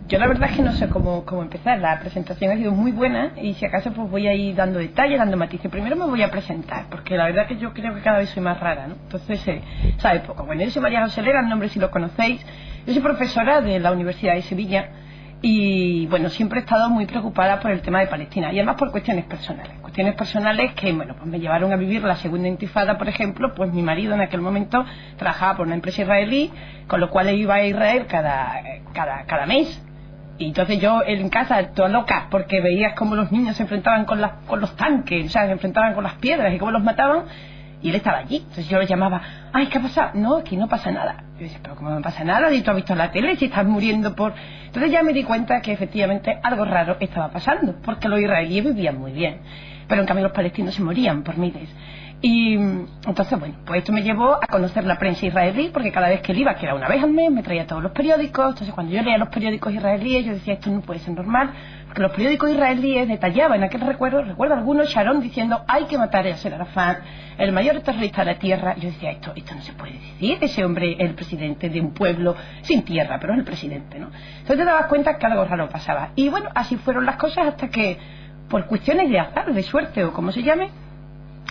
Yo la verdad es que no sé cómo empezar. La presentación ha sido muy buena y si acaso pues voy a ir dando detalles, dando matices. Primero me voy a presentar, porque la verdad que yo creo que cada vez soy más rara, ¿no? Entonces, ¿sabes poco? Bueno, yo soy María José Lera, el nombre si lo conocéis. Yo soy profesora de la Universidad de Sevilla y, bueno, siempre he estado muy preocupada por el tema de Palestina y además por cuestiones personales. Cuestiones personales que, bueno, pues me llevaron a vivir la segunda intifada, por ejemplo. Pues mi marido en aquel momento trabajaba por una empresa israelí, con lo cual iba a Israel cada mes. Y entonces yo en casa toda loca porque veías cómo los niños se enfrentaban con los tanques, o sea, se enfrentaban con las piedras y cómo los mataban, y él estaba allí. Entonces yo le llamaba, ay, ¿qué ha pasado? No, aquí no pasa nada. Yo decía, pero ¿cómo no pasa nada? ¿Y tú has visto en la tele si estás muriendo por...? Entonces ya me di cuenta que efectivamente algo raro estaba pasando, porque los israelíes vivían muy bien, pero en cambio los palestinos se morían por miles. Y entonces, bueno, pues esto me llevó a conocer la prensa israelí, porque cada vez que él iba, que era una vez al mes, me traía todos los periódicos. Entonces cuando yo leía los periódicos israelíes, yo decía, esto no puede ser normal, porque los periódicos israelíes detallaban en aquel recuerdo algunos, Sharon diciendo, hay que matar a Yasser Arafat, el mayor terrorista de la tierra. Yo decía, esto no se puede decir, ese hombre es el presidente de un pueblo sin tierra, pero es el presidente, ¿no? Entonces te dabas cuenta que algo raro pasaba. Y bueno, así fueron las cosas hasta que, por cuestiones de azar, de suerte o como se llame,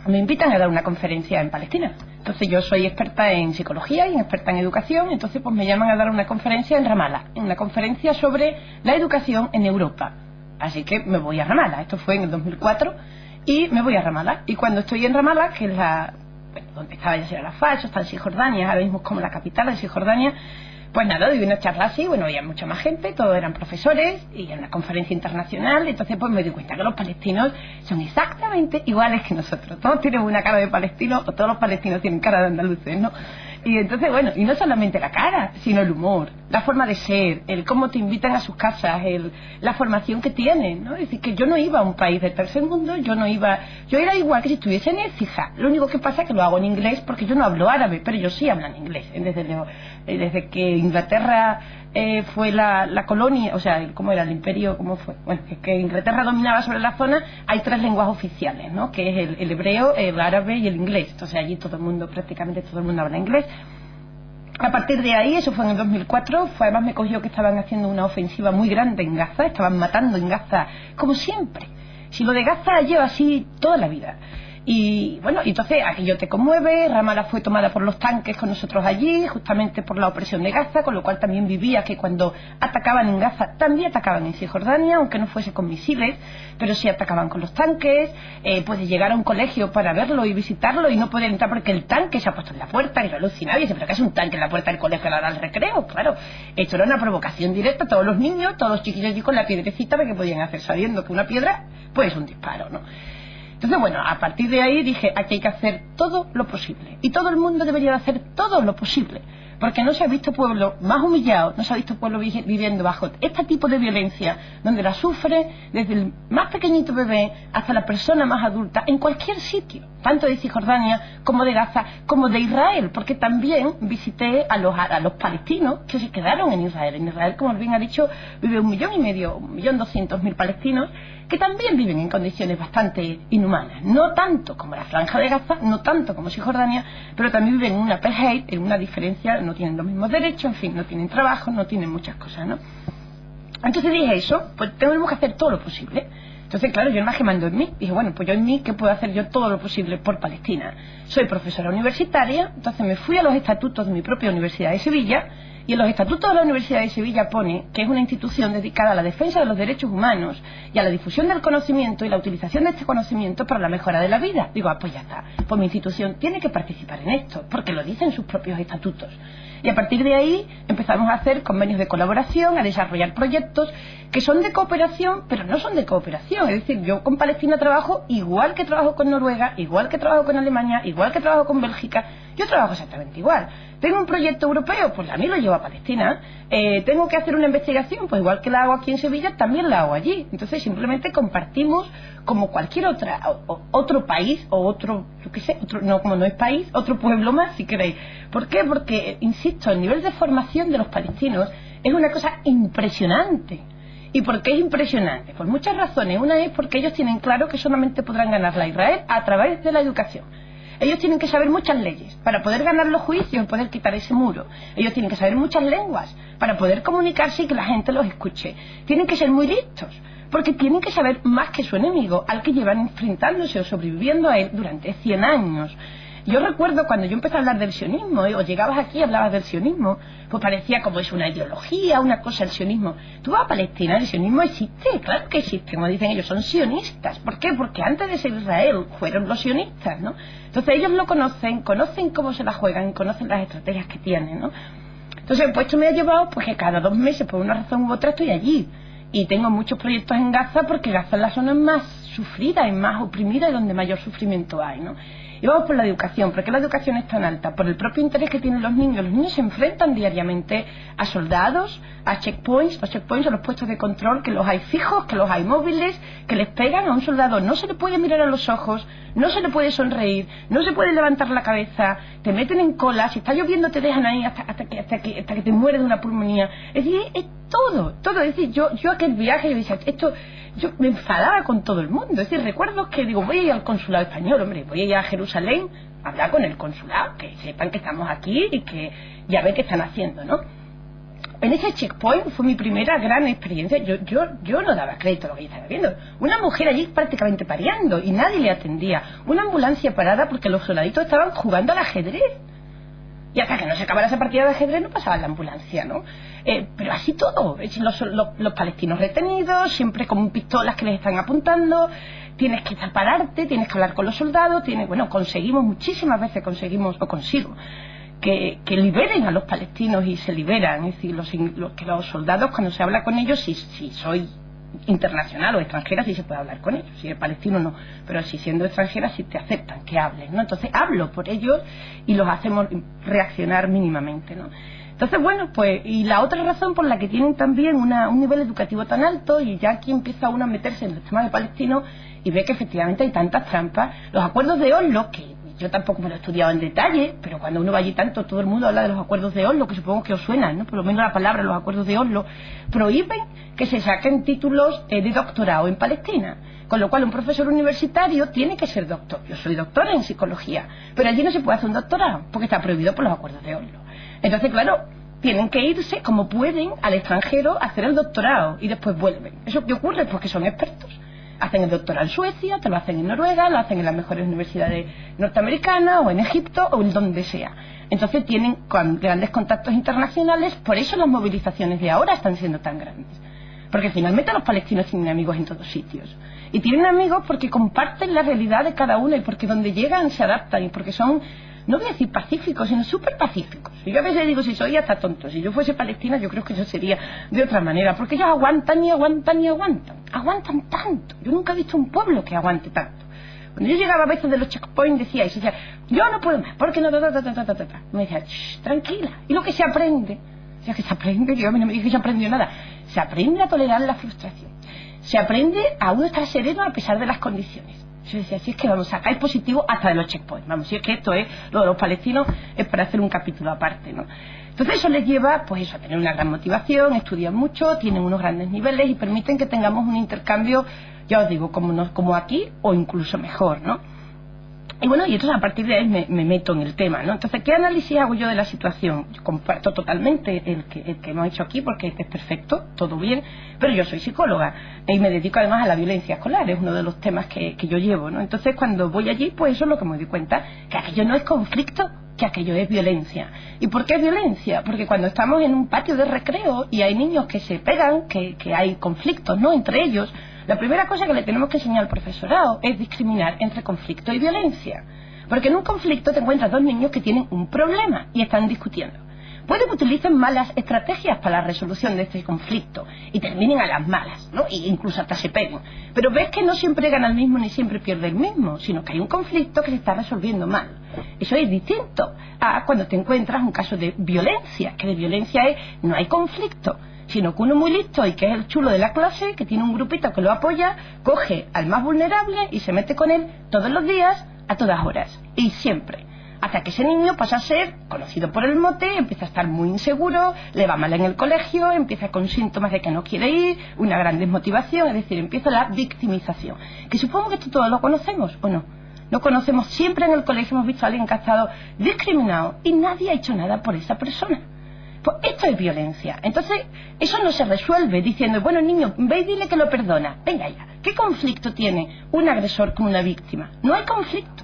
me invitan a dar una conferencia en Palestina. Entonces yo soy experta en psicología y experta en educación, entonces pues me llaman a dar una conferencia en Ramallah, una conferencia sobre la educación en Europa. Así que me voy a Ramallah, esto fue en el 2004, y me voy a Ramallah. Y cuando estoy en Ramallah, que es donde estaba Yasser Arafat, eso está en Cisjordania, ahora mismo es como la capital de Cisjordania. Pues nada, di una charla así, bueno, había mucha más gente, todos eran profesores, y en una conferencia internacional. Entonces pues me di cuenta que los palestinos son exactamente iguales que nosotros. Todos tienen una cara de palestino, o todos los palestinos tienen cara de andaluces, ¿no? Y entonces, bueno, y no solamente la cara, sino el humor, la forma de ser, el cómo te invitan a sus casas, la formación que tienen, ¿no? Es decir, que yo no iba a un país del tercer mundo, yo era igual que si estuviese en Écija. Lo único que pasa es que lo hago en inglés porque yo no hablo árabe, pero ellos sí hablan inglés. Desde que Inglaterra fue la colonia, o sea, ¿cómo era el imperio? ¿Cómo fue? Bueno, que Inglaterra dominaba sobre la zona, hay 3 lenguas oficiales, ¿no? Que es el hebreo, el árabe y el inglés. Entonces allí prácticamente todo el mundo habla inglés. A partir de ahí, eso fue en el 2004, además me cogió que estaban haciendo una ofensiva muy grande en Gaza, estaban matando en Gaza, como siempre. Si lo de Gaza lleva así toda la vida. Y bueno, entonces aquello te conmueve. Ramallah fue tomada por los tanques con nosotros allí, justamente por la opresión de Gaza, con lo cual también vivía que cuando atacaban en Gaza, también atacaban en Cisjordania, aunque no fuese con misiles, pero sí atacaban con los tanques. Puedes llegar a un colegio para verlo y visitarlo y no poder entrar porque el tanque se ha puesto en la puerta, y lo alucinaba y dice, ¿pero qué es un tanque en la puerta del colegio a la hora del recreo? Claro, esto era una provocación directa a todos los niños, todos los chiquillos allí con la piedrecita de que podían hacer, sabiendo que una piedra pues es un disparo, ¿no? Entonces, bueno, a partir de ahí dije, aquí hay que hacer todo lo posible. Y todo el mundo debería de hacer todo lo posible. Porque no se ha visto pueblo más humillado, no se ha visto pueblo viviendo bajo este tipo de violencia, donde la sufre desde el más pequeñito bebé hasta la persona más adulta, en cualquier sitio, tanto de Cisjordania como de Gaza, como de Israel, porque también visité a los palestinos que se quedaron en Israel. En Israel, como bien ha dicho, vive 1,5 millones, 1.200.000 palestinos, que también viven en condiciones bastante inhumanas, no tanto como la Franja de Gaza, no tanto como Cisjordania, pero también viven en una apartheid, en una diferencia, no tienen los mismos derechos, en fin, no tienen trabajo, no tienen muchas cosas, ¿no? Entonces dije eso, pues tenemos que hacer todo lo posible. Entonces, claro, yo me mando en mí, dije, bueno, pues yo en mí, ¿qué puedo hacer yo? Todo lo posible por Palestina. Soy profesora universitaria, entonces me fui a los estatutos de mi propia Universidad de Sevilla. Y en los estatutos de la Universidad de Sevilla pone que es una institución dedicada a la defensa de los derechos humanos y a la difusión del conocimiento y la utilización de este conocimiento para la mejora de la vida. Digo, pues ya está, pues mi institución tiene que participar en esto, porque lo dicen sus propios estatutos. Y a partir de ahí empezamos a hacer convenios de colaboración, a desarrollar proyectos que son de cooperación, pero no son de cooperación. Es decir, yo con Palestina trabajo igual que trabajo con Noruega, igual que trabajo con Alemania, igual que trabajo con Bélgica. Yo trabajo exactamente igual. Tengo un proyecto europeo, pues a mí lo llevo a Palestina. Tengo que hacer una investigación, pues igual que la hago aquí en Sevilla, también la hago allí. Entonces simplemente compartimos como cualquier otro país o otro, yo qué sé, no, como no es país, otro pueblo más, si queréis. ¿Por qué? Porque, insisto, el nivel de formación de los palestinos es una cosa impresionante. ¿Y por qué es impresionante? Por muchas razones. Una es porque ellos tienen claro que solamente podrán ganarla a Israel a través de la educación. Ellos tienen que saber muchas leyes para poder ganar los juicios y poder quitar ese muro. Ellos tienen que saber muchas lenguas para poder comunicarse y que la gente los escuche. Tienen que ser muy listos, porque tienen que saber más que su enemigo, al que llevan enfrentándose o sobreviviendo a él durante 100 años. Yo recuerdo cuando yo empecé a hablar del sionismo, o llegabas aquí y hablabas del sionismo, pues parecía como es una ideología, una cosa el sionismo. Tú vas a Palestina, el sionismo existe, claro que existe, como dicen ellos, son sionistas. ¿Por qué? Porque antes de ser Israel fueron los sionistas, ¿no? Entonces ellos lo conocen cómo se la juegan, conocen las estrategias que tienen, ¿no? Entonces, pues esto me ha llevado, pues que cada 2 meses, por una razón u otra, estoy allí. Y tengo muchos proyectos en Gaza, porque Gaza es la zona más sufrida y más oprimida y donde mayor sufrimiento hay, ¿no? Y vamos por la educación. ¿Por qué la educación es tan alta? Por el propio interés que tienen los niños. Los niños se enfrentan diariamente a soldados, a checkpoints. Los checkpoints son los puestos de control, que los hay fijos, que los hay móviles, que les pegan a un soldado. No se le puede mirar a los ojos, no se le puede sonreír, no se puede levantar la cabeza, te meten en cola, si está lloviendo te dejan ahí hasta que te mueres de una pulmonía. Es decir, es todo. Es decir, yo aquel viaje, yo decía, yo me enfadaba con todo el mundo. Es decir, recuerdo que digo, voy a ir al consulado español, hombre, voy a ir a Jerusalén a hablar con el consulado, que sepan que estamos aquí y que ya ven qué están haciendo, ¿no? En ese checkpoint fue mi primera gran experiencia. Yo no daba crédito a lo que estaba viendo. Una mujer allí prácticamente pareando y nadie le atendía. Una ambulancia parada porque los soldaditos estaban jugando al ajedrez. Y hasta que no se acabara esa partida de ajedrez no pasaba la ambulancia, ¿no? Pero así todo. Los palestinos retenidos, siempre con pistolas que les están apuntando. Tienes que pararte, tienes que hablar con los soldados. Muchísimas veces consigo que liberen a los palestinos y se liberan. Es decir, que los soldados, cuando se habla con ellos, si soy internacional o extranjera, sí se puede hablar con ellos. Si eres palestino, no. Pero si siendo extranjera, sí te aceptan que hables, ¿no? Entonces hablo por ellos y los hacemos reaccionar mínimamente, ¿no? Entonces, bueno, pues, y la otra razón por la que tienen también un nivel educativo tan alto, y ya aquí empieza uno a meterse en el tema de Palestino y ve que efectivamente hay tantas trampas. Los acuerdos de Oslo, que yo tampoco me lo he estudiado en detalle, pero cuando uno va allí tanto, todo el mundo habla de los acuerdos de Oslo, que supongo que os suenan, ¿no? Por lo menos la palabra, los acuerdos de Oslo, prohíben que se saquen títulos de doctorado en Palestina. Con lo cual un profesor universitario tiene que ser doctor. Yo soy doctora en psicología, pero allí no se puede hacer un doctorado, porque está prohibido por los acuerdos de Oslo. Entonces, claro, tienen que irse como pueden al extranjero a hacer el doctorado y después vuelven. ¿Eso qué ocurre? Porque son expertos. Hacen el doctorado en Suecia, te lo hacen en Noruega, lo hacen en las mejores universidades norteamericanas o en Egipto o en donde sea. Entonces tienen grandes contactos internacionales, por eso las movilizaciones de ahora están siendo tan grandes. Porque finalmente los palestinos tienen amigos en todos sitios. Y tienen amigos porque comparten la realidad de cada uno y porque donde llegan se adaptan y porque son, no voy a decir pacíficos, sino súper pacíficos. Y yo a veces digo, si soy hasta tonto, si yo fuese palestina yo creo que yo sería de otra manera, porque ellos aguantan y aguantan y aguantan. Aguantan tanto. Yo nunca he visto un pueblo que aguante tanto. Cuando yo llegaba a veces de los checkpoints decía, yo no puedo más, porque no, me decía, tranquila. Y lo que se aprende, que se aprende, que a mí no me dije que se aprendió nada, se aprende a tolerar la frustración. Se aprende a uno estar sereno a pesar de las condiciones. Yo decía, si es que vamos a sacar positivo hasta de los checkpoints. Vamos, si es que esto es, lo de los palestinos es para hacer un capítulo aparte, ¿no? Entonces eso les lleva, pues eso, a tener una gran motivación, estudian mucho, tienen unos grandes niveles y permiten que tengamos un intercambio, ya os digo, como aquí o incluso mejor, ¿no? Y bueno, y entonces a partir de ahí me meto en el tema, ¿no? Entonces, ¿qué análisis hago yo de la situación? Yo comparto totalmente el que hemos hecho aquí porque es perfecto, todo bien, pero yo soy psicóloga y me dedico además a la violencia escolar, es uno de los temas que yo llevo, ¿no? Entonces, cuando voy allí, pues eso es lo que me doy cuenta, que aquello no es conflicto, que aquello es violencia. ¿Y por qué es violencia? Porque cuando estamos en un patio de recreo y hay niños que se pegan, que hay conflictos, ¿no?, entre ellos, la primera cosa que le tenemos que enseñar al profesorado es discriminar entre conflicto y violencia. Porque en un conflicto te encuentras dos niños que tienen un problema y están discutiendo. Puede que utilicen malas estrategias para la resolución de este conflicto y terminen a las malas, ¿no? E incluso hasta se peguen. Pero ves que no siempre gana el mismo ni siempre pierde el mismo, sino que hay un conflicto que se está resolviendo mal. Eso es distinto a cuando te encuentras un caso de violencia, que de violencia es no hay conflicto, sino que uno muy listo y que es el chulo de la clase, que tiene un grupito que lo apoya, coge al más vulnerable y se mete con él todos los días, a todas horas, y siempre. Hasta que ese niño pasa a ser conocido por el mote, empieza a estar muy inseguro, le va mal en el colegio, empieza con síntomas de que no quiere ir, una gran desmotivación, es decir, empieza la victimización. Que supongo que esto todos lo conocemos, ¿o no? no conocemos, siempre en el colegio hemos visto a alguien que ha estado discriminado y nadie ha hecho nada por esa persona. Pues esto es violencia. Entonces, eso no se resuelve diciendo, bueno, niño, ve y dile que lo perdona. Venga ya. ¿Qué conflicto tiene un agresor con una víctima? No hay conflicto.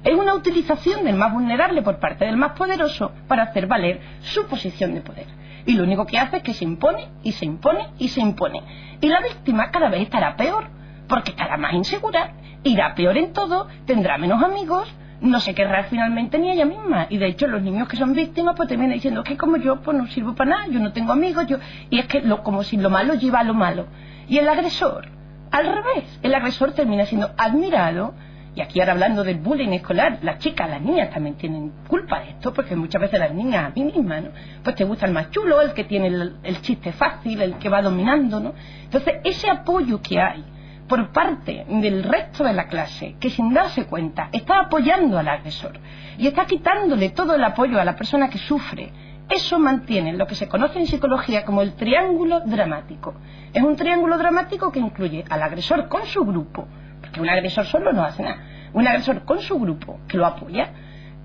Es una utilización del más vulnerable por parte del más poderoso para hacer valer su posición de poder. Y lo único que hace es que se impone, y se impone, y se impone. Y la víctima cada vez estará peor, porque estará más insegura, irá peor en todo, tendrá menos amigos, no se querrá finalmente ni ella misma. Y de hecho los niños que son víctimas pues terminan diciendo que como yo pues no sirvo para nada, yo no tengo amigos, y es que como si lo malo lleva a lo malo. Y el agresor, al revés, el agresor termina siendo admirado. Y aquí ahora hablando del bullying escolar, las chicas, las niñas también tienen culpa de esto, porque muchas veces las niñas, a mí misma, ¿no? Pues te gusta el más chulo, el que tiene el chiste fácil, el que va dominando, ¿no? Entonces ese apoyo que hay por parte del resto de la clase, que sin darse cuenta está apoyando al agresor y está quitándole todo el apoyo a la persona que sufre, eso mantiene lo que se conoce en psicología como el triángulo dramático. Es un triángulo dramático que incluye al agresor con su grupo, porque un agresor solo no hace nada, un agresor con su grupo que lo apoya,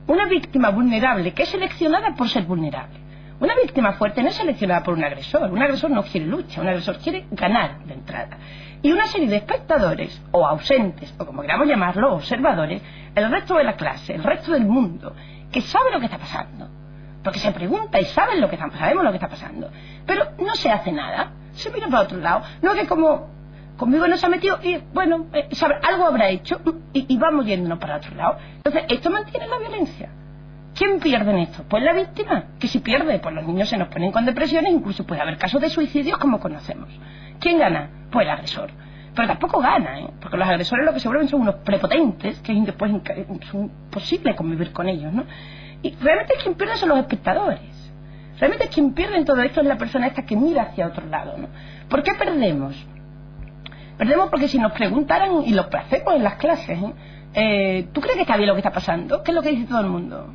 una víctima vulnerable que es seleccionada por ser vulnerable. Una víctima fuerte no es seleccionada por un agresor no quiere lucha, un agresor quiere ganar de entrada. Y una serie de espectadores, o ausentes, o como queramos llamarlo, observadores, el resto de la clase, el resto del mundo, que sabe lo que está pasando, porque se pregunta y sabemos lo que está pasando, pero no se hace nada, se mira para otro lado, no que como conmigo no se ha metido y bueno, algo habrá hecho y vamos yéndonos para otro lado. Entonces esto mantiene la violencia. ¿Quién pierde en esto? Pues la víctima, que si pierde, pues los niños se nos ponen con depresiones, incluso puede haber casos de suicidios como conocemos. ¿Quién gana? Pues el agresor. Pero tampoco gana, porque los agresores lo que se vuelven son unos prepotentes, que después es imposible convivir con ellos, ¿no? Y realmente quien pierde son los espectadores. Realmente quien pierde en todo esto es la persona esta que mira hacia otro lado, ¿no? ¿Por qué perdemos? Perdemos porque si nos preguntaran, y lo hacemos en las clases, ¿tú crees que está bien lo que está pasando? ¿Qué es lo que dice todo el mundo?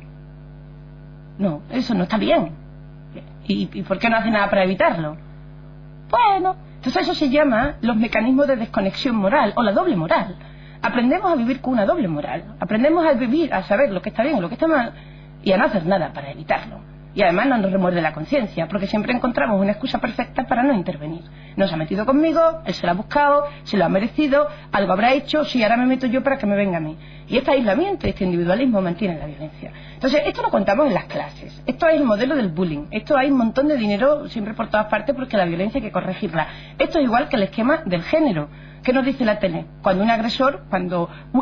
No, eso no está bien. ¿Y por qué no hace nada para evitarlo? Bueno, entonces eso se llama los mecanismos de desconexión moral o la doble moral. Aprendemos a vivir con una doble moral. Aprendemos a vivir, a saber lo que está bien y lo que está mal y a no hacer nada para evitarlo. Y además no nos remuerde la conciencia, porque siempre encontramos una excusa perfecta para no intervenir. No se ha metido conmigo, él se lo ha buscado, se lo ha merecido, algo habrá hecho, sí, ahora me meto yo para que me venga a mí. Y este aislamiento, este individualismo mantiene la violencia. Entonces, esto lo contamos en las clases. Esto es el modelo del bullying. Esto hay un montón de dinero siempre por todas partes porque la violencia hay que corregirla. Esto es igual que el esquema del género. ¿Qué nos dice la tele? Cuando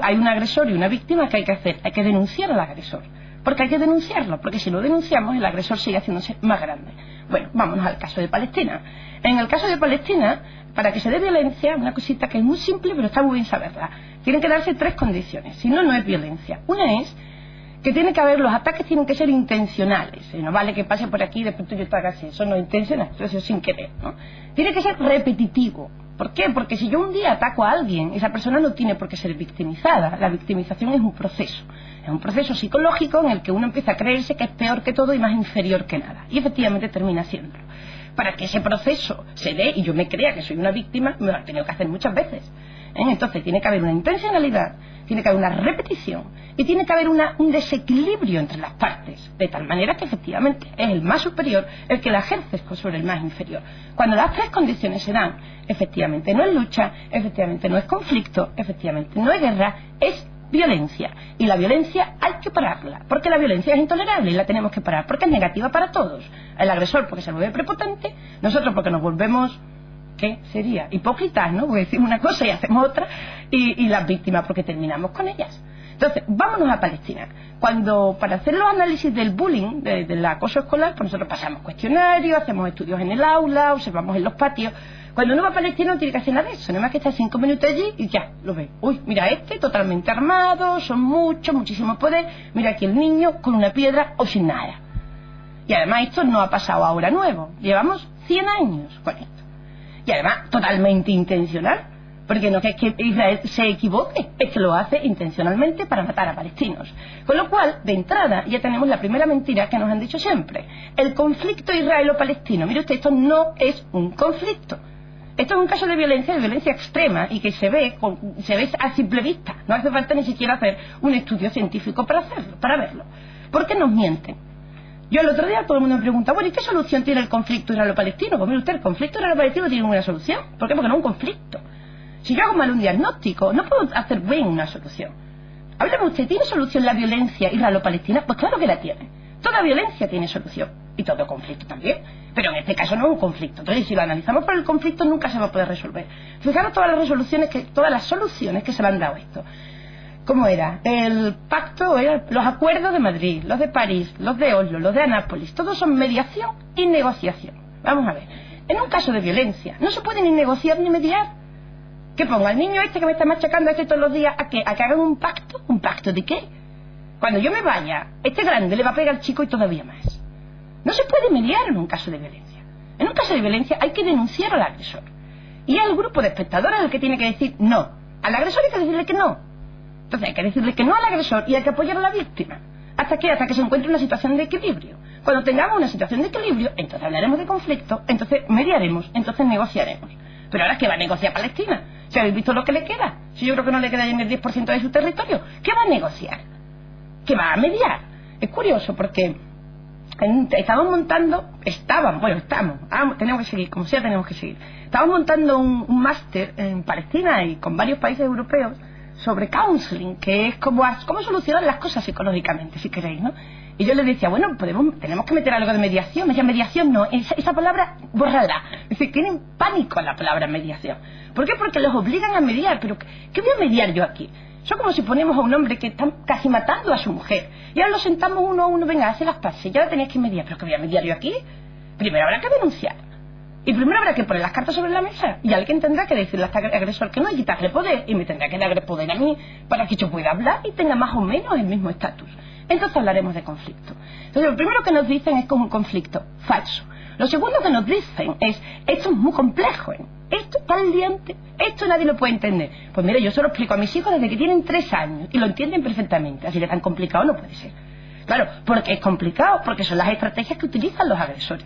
hay un agresor y una víctima, ¿qué hay que hacer? Hay que denunciar al agresor. Porque hay que denunciarlo, porque si lo denunciamos el agresor sigue haciéndose más grande. Bueno, vámonos al caso de Palestina. En el caso de Palestina, para que se dé violencia, una cosita que es muy simple pero está muy bien saberla, tienen que darse 3 condiciones, si no, no es violencia. Una es que los ataques tienen que ser intencionales, no vale que pase por aquí y de pronto yo te haga así, eso no es intencional, eso es sin querer, ¿no? Tiene que ser repetitivo. ¿Por qué? Porque si yo un día ataco a alguien, esa persona no tiene por qué ser victimizada. La victimización es un proceso psicológico en el que uno empieza a creerse que es peor que todo y más inferior que nada, y efectivamente termina siéndolo. Para que ese proceso se dé y yo me crea que soy una víctima, me lo he tenido que hacer muchas veces. Entonces tiene que haber una intencionalidad, tiene que haber una repetición y tiene que haber un desequilibrio entre las partes, de tal manera que efectivamente es el más superior el que la ejerce sobre el más inferior. Cuando las 3 condiciones se dan, efectivamente no es lucha, efectivamente no es conflicto, efectivamente no es guerra, es violencia. Y la violencia hay que pararla, porque la violencia es intolerable y la tenemos que parar, porque es negativa para todos. El agresor porque se vuelve prepotente, nosotros porque nos volvemos, ¿qué sería? Hipócritas, ¿no? Porque decimos una cosa y hacemos otra, y las víctimas porque terminamos con ellas. Entonces, vámonos a Palestina. Para hacer los análisis del bullying, del acoso escolar, pues nosotros pasamos cuestionarios, hacemos estudios en el aula, observamos en los patios. Cuando uno va a Palestina no tiene que hacer nada de eso, nada más que estar 5 minutos allí y ya, lo ve. Uy, mira totalmente armado, son muchísimo poder, mira aquí el niño con una piedra o sin nada. Y además esto no ha pasado ahora nuevo, llevamos 100 años con esto. Y además totalmente intencional, porque no es que Israel se equivoque, es que lo hace intencionalmente para matar a palestinos. Con lo cual, de entrada, ya tenemos la primera mentira que nos han dicho siempre. El conflicto israelo-palestino, mire usted, esto no es un conflicto. Esto es un caso de violencia extrema y que se ve a simple vista. No hace falta ni siquiera hacer un estudio científico para hacerlo, para verlo. ¿Por qué nos mienten? Yo el otro día todo el mundo me pregunta, bueno, ¿y qué solución tiene el conflicto israelo-palestino? Pues mire usted, el conflicto israelo-palestino tiene una solución. ¿Por qué? Porque no es un conflicto. Si yo hago mal un diagnóstico, no puedo hacer bien una solución. Háblame usted, ¿tiene solución la violencia israelo-palestina? Pues claro que la tiene. Toda violencia tiene solución. Y todo conflicto también. Pero en este caso no es un conflicto. Entonces, si lo analizamos por el conflicto, nunca se va a poder resolver. Fijaros todas las soluciones que se le han dado a esto. ¿Cómo era? El pacto, los acuerdos de Madrid, los de París, los de Oslo, los de Anápolis, todos son mediación y negociación. Vamos a ver, en un caso de violencia no se puede ni negociar ni mediar. Que ponga al niño este que me está machacando todos los días a que hagan un pacto. ¿Un pacto de qué? Cuando yo me vaya, este grande le va a pegar al chico y todavía más. No se puede mediar en un caso de violencia. En un caso de violencia hay que denunciar al agresor. Y al grupo de espectadores el que tiene que decir no. Al agresor hay que decirle que no. Entonces hay que decirle que no al agresor y hay que apoyar a la víctima. ¿Hasta qué? Hasta que se encuentre una situación de equilibrio. Cuando tengamos una situación de equilibrio, entonces hablaremos de conflicto, entonces mediaremos, entonces negociaremos. Pero ahora, ¿qué va a negociar Palestina? Si habéis visto lo que le queda. Si yo creo que no le queda ni el 10% de su territorio. ¿Qué va a negociar? ¿Qué va a mediar? Es curioso porque estamos, tenemos que seguir, como sea tenemos que seguir. Estamos montando un máster en Palestina y con varios países europeos sobre counseling, que es cómo solucionar las cosas psicológicamente, si queréis, ¿no? Y yo les decía, bueno, tenemos que meter algo de mediación. Me decía, mediación no, esa palabra, bórrala. Es decir, tienen pánico a la palabra mediación. ¿Por qué? Porque los obligan a mediar. Pero, ¿qué voy a mediar yo aquí? Eso es como si ponemos a un hombre que está casi matando a su mujer. Y ahora lo sentamos uno a uno, venga, hace las paces, ya la tenéis que mediar. ¿Pero qué voy a mediar yo aquí? Primero habrá que denunciar. Y primero habrá que poner las cartas sobre la mesa. Y alguien tendrá que decirle al agresor que no y quitarle poder. Y me tendrá que dar poder a mí para que yo pueda hablar y tenga más o menos el mismo estatus. Entonces hablaremos de conflicto. Entonces lo primero que nos dicen es que es un conflicto falso. Lo segundo que nos dicen es, esto es muy complejo, ¿eh? Esto es tan liante, esto nadie lo puede entender. Pues mire, yo se lo explico a mis hijos desde que tienen 3 años y lo entienden perfectamente. Así que tan complicado no puede ser. Claro, porque es complicado, porque son las estrategias que utilizan los agresores.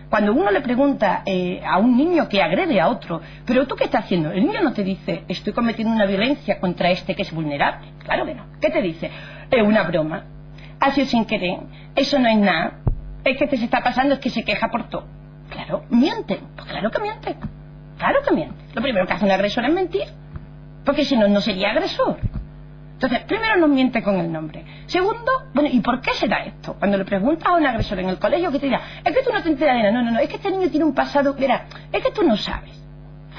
Cuando uno le pregunta a un niño que agrede a otro, ¿pero tú qué estás haciendo? El niño no te dice, estoy cometiendo una violencia contra este que es vulnerable. Claro que no. ¿Qué te dice? Es una broma. Ha sido sin querer. Eso no es nada. Es que se está pasando, es que se queja por todo. Claro, mienten. Pues claro que mienten. Claro que mienten. Lo primero que hace un agresor es mentir. Porque si no, no sería agresor. Entonces, primero nos miente con el nombre. Segundo, bueno, ¿y por qué se da esto? Cuando le preguntas a un agresor en el colegio, que te dirá, es que tú no te enteras de nada. No, es que este niño tiene un pasado, mira, es que tú no sabes.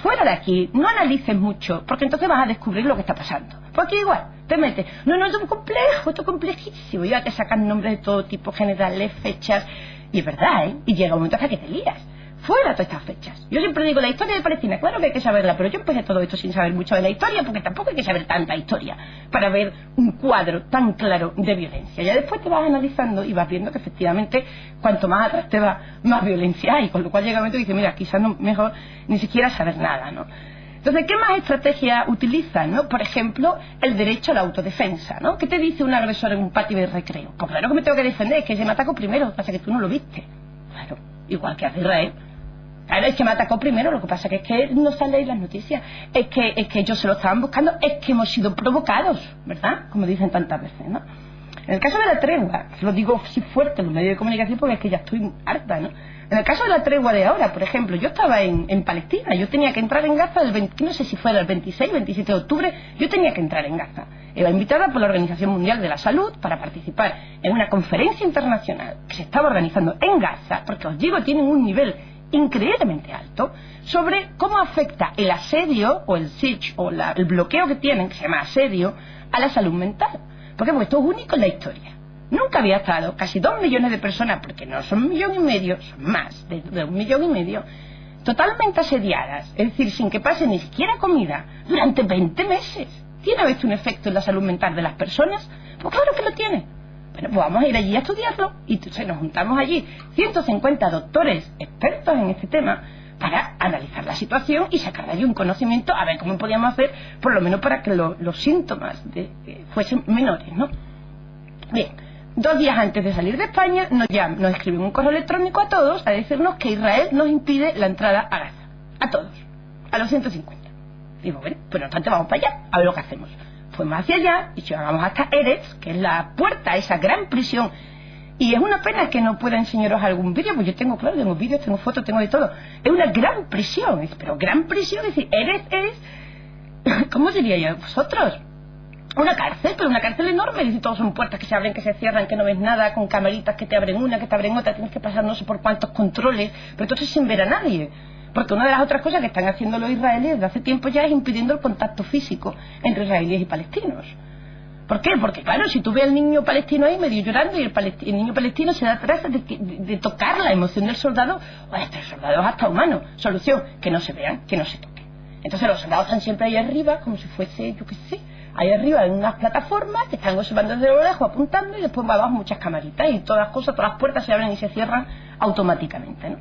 Fuera de aquí, no analices mucho, porque entonces vas a descubrir lo que está pasando. Porque igual, te metes, no, esto es complejo, esto es complejísimo. Y ya te sacan nombres de todo tipo, generales, fechas. Y es verdad, ¿eh? Y llega un momento hasta que te lías. Fuera todas estas fechas. Yo siempre digo, la historia de Palestina, claro que hay que saberla, pero yo empecé todo esto sin saber mucho de la historia, porque tampoco hay que saber tanta historia para ver un cuadro tan claro de violencia. Ya después te vas analizando y vas viendo que efectivamente, cuanto más atrás te va, más violencia hay, con lo cual llega un momento y dices, mira, quizás no, mejor ni siquiera saber nada, ¿no? Entonces, ¿qué más estrategias utilizan, no? Por ejemplo, el derecho a la autodefensa, ¿no? ¿Qué te dice un agresor en un patio de recreo? Pues claro que me tengo que defender, es que se me atacó primero, pasa que tú no lo viste. Claro, igual que hace Israel. Claro, es que me atacó primero, lo que pasa es que no sale ahí las noticias. Es que ellos se lo estaban buscando, es que hemos sido provocados, ¿verdad? Como dicen tantas veces, ¿no? En el caso de la tregua, lo digo así fuerte en los medios de comunicación porque es que ya estoy harta, ¿no? En el caso de la tregua de ahora, por ejemplo, yo estaba en Palestina, yo tenía que entrar en Gaza no sé si fuera el 26, 27 de octubre, yo tenía que entrar en Gaza. Era invitada por la Organización Mundial de la Salud para participar en una conferencia internacional que se estaba organizando en Gaza, porque os digo, tienen un nivel increíblemente alto, sobre cómo afecta el asedio o el siege o el bloqueo que tienen, que se llama asedio, a la salud mental. Porque esto es único en la historia. Nunca había estado casi 2 millones de personas, porque no son 1,5 millones, son más de 1,5 millones, totalmente asediadas, es decir, sin que pase ni siquiera comida, durante 20 meses. ¿Tiene esto un efecto en la salud mental de las personas? Pues claro que lo tiene. Bueno, pues vamos a ir allí a estudiarlo y entonces nos juntamos allí 150 doctores expertos en este tema para analizar la situación y sacar de allí un conocimiento a ver cómo podíamos hacer, por lo menos para que los síntomas fuesen menores, ¿no? Bien, 2 días antes de salir de España nos escriben un correo electrónico a todos a decirnos que Israel nos impide la entrada a Gaza, a todos. los 150. Digo, bueno, pues no obstante, vamos para allá, a ver lo que hacemos. Fuimos hacia allá y llegamos hasta Erez, que es la puerta a esa gran prisión. Y es una pena que no pueda enseñaros algún vídeo, pues yo tengo, claro, tengo vídeos, tengo fotos, tengo de todo. Es una gran prisión, pero gran prisión, es decir, Erez es, ¿cómo diría yo? Vosotros, una cárcel, pero una cárcel enorme, es decir, todos son puertas que se abren, que se cierran, que no ves nada, con camaritas que te abren una, que te abren otra, tienes que pasar no sé por cuántos controles, pero entonces sin ver a nadie. Porque una de las otras cosas que están haciendo los israelíes desde hace tiempo ya es impidiendo el contacto físico entre israelíes y palestinos. ¿Por qué? Porque claro, si tú ves al niño palestino ahí medio llorando y el niño palestino se da atrás de tocar la emoción del soldado, el soldado es hasta humano. Solución, que no se vean, que no se toquen. Entonces los soldados están siempre ahí arriba, como si fuese, yo qué sé, ahí arriba en unas plataformas que están observando desde lo lejos, apuntando, y después abajo muchas camaritas y todas las cosas, todas las puertas se abren y se cierran automáticamente, ¿no?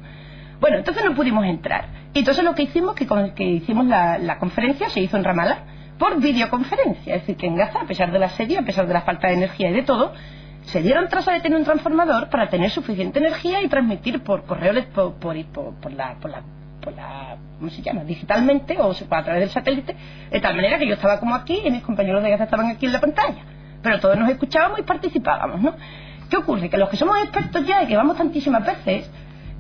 Bueno, entonces no pudimos entrar. Y entonces lo que hicimos, que hicimos la conferencia, se hizo en Ramallah, por videoconferencia. Es decir, que en Gaza, a pesar del asedio, a pesar de la falta de energía y de todo, se dieron trazas de tener un transformador para tener suficiente energía y transmitir por correo, por la ¿cómo se llama? Digitalmente o a través del satélite, de tal manera que yo estaba como aquí y mis compañeros de Gaza estaban aquí en la pantalla. Pero todos nos escuchábamos y participábamos, ¿no? ¿Qué ocurre? Que los que somos expertos ya y que vamos tantísimas veces,